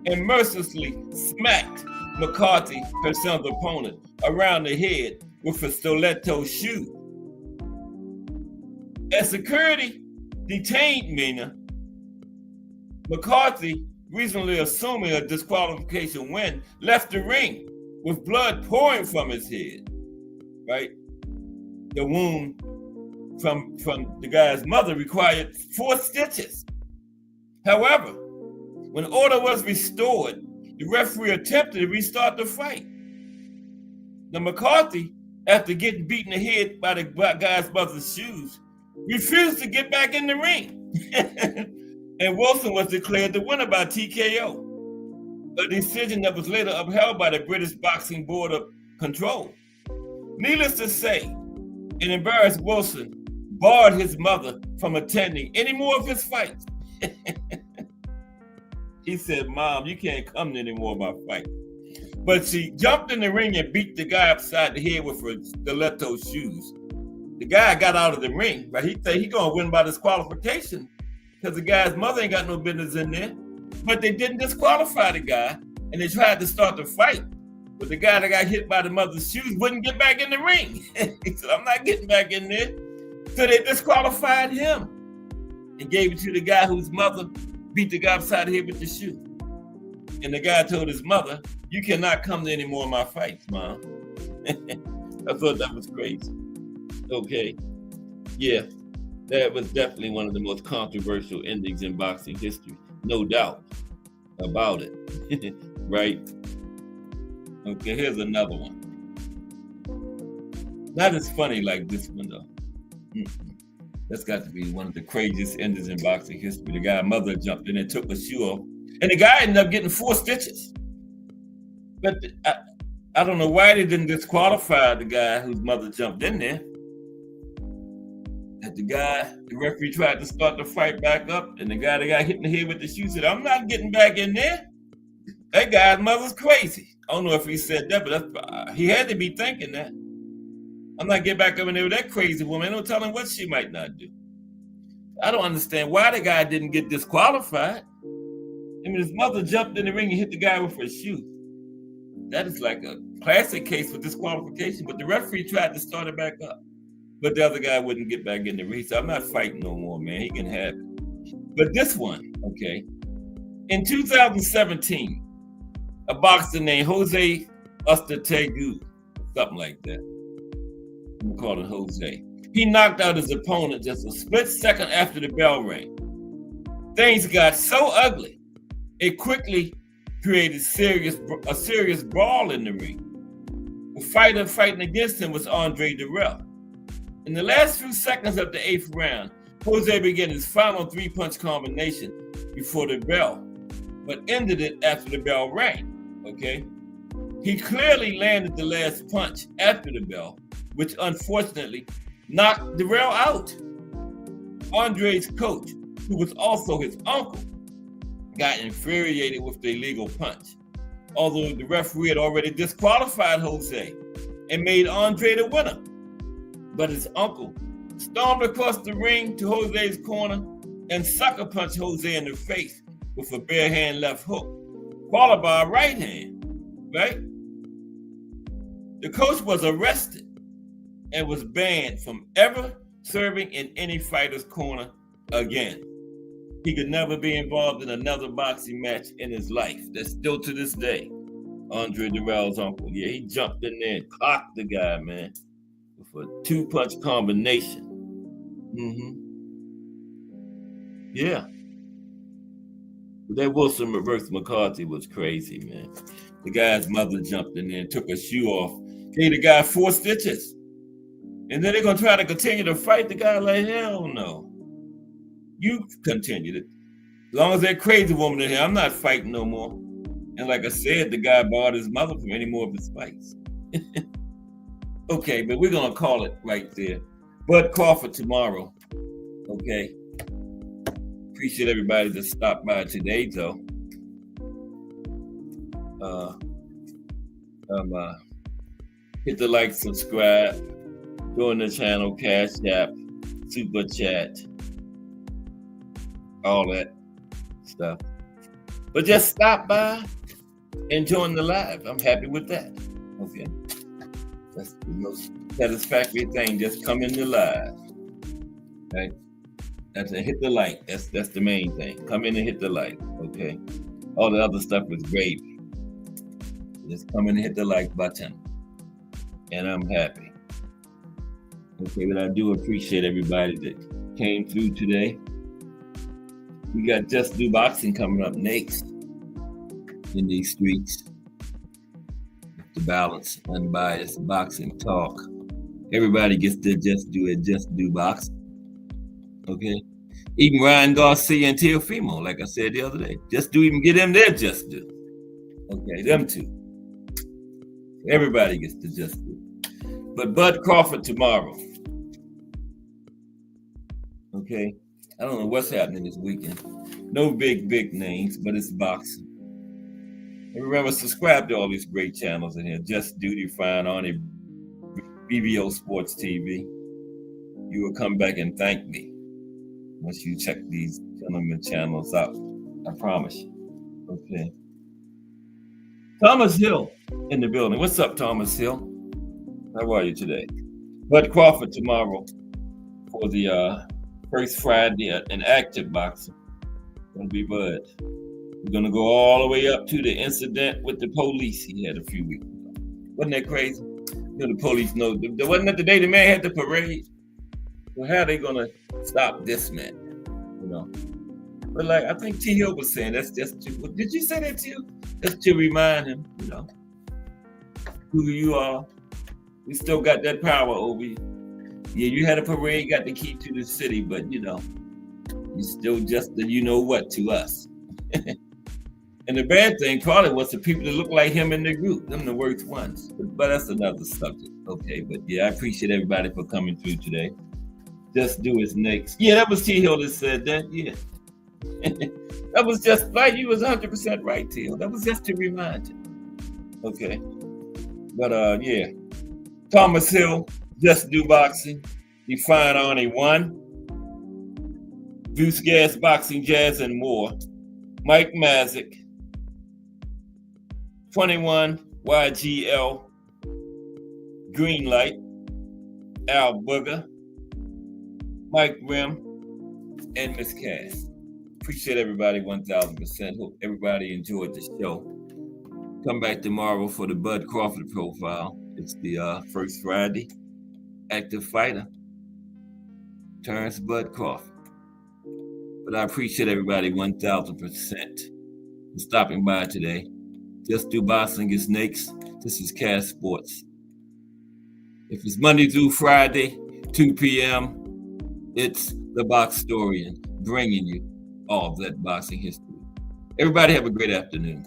and mercilessly smacked McCarthy, her son's opponent, around the head with a stiletto shoe. As security detained Minna, McCarthy, reasonably assuming a disqualification win, left the ring with blood pouring from his head, right? The wound from the guy's mother required 4 stitches. However, when order was restored, the referee attempted to restart the fight. Now McCarthy, after getting beaten in the head by the guy's mother's shoes, refused to get back in the ring. And Wilson was declared the winner by TKO, a decision that was later upheld by the British Boxing Board of Control. Needless to say, an embarrassed Wilson barred his mother from attending any more of his fights. He said, "Mom, you can't come to any more of my fights." But she jumped in the ring and beat the guy upside the head with her stiletto shoes. The guy got out of the ring, right? He said he gonna win by disqualification because the guy's mother ain't got no business in there. But they didn't disqualify the guy, and they tried to start the fight. But the guy that got hit by the mother's shoes wouldn't get back in the ring. He said, "I'm not getting back in there." So they disqualified him and gave it to the guy whose mother beat the guy upside the head with the shoe. And the guy told his mother, "You cannot come to any more of my fights, Mom." I thought that was crazy. Okay. Yeah, that was definitely one of the most controversial endings in boxing history. No doubt about it. Right? Okay, here's another one. Not as funny like this one, though. That's got to be one of the craziest endings in boxing history. The guy's mother jumped in and took a shoe off, and the guy ended up getting 4 stitches. But I don't know why they didn't disqualify the guy whose mother jumped in there. And the referee tried to start the fight back up, and the guy that got hit in the head with the shoe said, "I'm not getting back in there." That guy's mother's crazy. I don't know if he said that, but he had to be thinking that. I'm not getting back up in there with that crazy woman. Ain't no telling what she might not do. I don't understand why the guy didn't get disqualified. I mean, his mother jumped in the ring and hit the guy with her shoe. That is like a classic case for disqualification, but the referee tried to start it back up. But the other guy wouldn't get back in the ring. So I'm not fighting no more, man. He can have it. But this one, okay. In 2017, a boxer named Jose Uzcategui, something like that. I'm calling Jose. He knocked out his opponent just a split second after the bell rang. Things got so ugly, it quickly created a serious brawl in the ring. The fighter fighting against him was Andre Dirrell. In the last few seconds of the 8th round, Jose began his final 3-punch combination before the bell, but ended it after the bell rang. Okay? He clearly landed the last punch after the bell, which unfortunately knocked Dirrell out. Andre's coach, who was also his uncle, got infuriated with the illegal punch, although the referee had already disqualified Jose and made Andre the winner. But his uncle stormed across the ring to Jose's corner and sucker punched Jose in the face with a bare hand left hook, followed by a right hand, right? The coach was arrested and was banned from ever serving in any fighter's corner again. He could never be involved in another boxing match in his life. That's still to this day. Andre Dirrell's uncle. Yeah, he jumped in there and clocked the guy, man, with a 2-punch combination. Yeah. That Wilson versus McCarthy was crazy, man. The guy's mother jumped in there and took a shoe off, gave the guy 4 stitches. And then they're going to try to continue to fight. The guy like, hell no. You continue it. As long as that crazy woman in here, I'm not fighting no more. And like I said, the guy barred his mother from any more of his fights. Okay, but we're going to call it right there. Bud Crawford tomorrow. Okay. Appreciate everybody that stopped by today, though. Hit the like, subscribe, join the channel, Cash App, Super Chat, all that stuff. But just stop by and join the live. I'm happy with that. Okay. That's the most satisfactory thing. Just come in the live. Okay. That's a hit the like. That's the main thing. Come in and hit the like. Okay. All the other stuff is gravy. Just come in and hit the like button. And I'm happy. Okay, but I do appreciate everybody that came through today. We got Just Do Boxing coming up next in these streets. The balance, unbiased boxing talk. Everybody gets to just do it, Just Do Boxing. Okay? Even Ryan Garcia and Teofimo, like I said the other day. Just Do, even get them there, Just Do. Okay, them two. Everybody gets to Just Do. But Bud Crawford tomorrow. Okay? I don't know what's happening this weekend. No big names, but it's boxing. And remember, subscribe to all these great channels in here. Just Duty, Fine Arnie, BBO Sports TV. You will come back and thank me once you check these gentlemen channels out. I promise you. Okay. Thomas Hill in the building. What's up, Thomas Hill? How are you today? Bud Crawford tomorrow for the first Friday in active boxing. Gonna be Bud. We're gonna go all the way up to the incident with the police he had a few weeks ago. Wasn't that crazy? You know, the police know. Wasn't that the day the man had the parade? Well, how are they gonna stop this man? You know. But like I think T. Hill was saying, that's just to, did you say that to you? Just to remind him, you know, who you are. We still got that power over you. Yeah, you had a parade, got the key to the city, but you know, you still just the you know what to us. And the bad thing probably was the people that look like him in the group, them the worst ones. But that's another subject. Okay, but yeah, I appreciate everybody for coming through today. Just Do is next. Yeah, that was T. Hill that said that. Yeah. That was just like you was 100% right, T. Hill. That was just to remind you. Okay. But yeah. Thomas Hill, Just Do Boxing, Define Arnie 1, Deuce Gas Boxing, Jazz, and more. Mike Mazik, 21 YGL, Greenlight, Al Booger, Mike Grimm, and Miss Cass. Appreciate everybody 1,000%. Hope everybody enjoyed the show. Come back tomorrow for the Bud Crawford profile. It's the first Friday. Active fighter. Terrence Bud Crawford. But I appreciate everybody 1,000% for stopping by today. Just Do Boxing is next. This is Cash Sports. If it's Monday through Friday, 2 p.m., it's the Boxtorian bringing you all of that boxing history. Everybody have a great afternoon.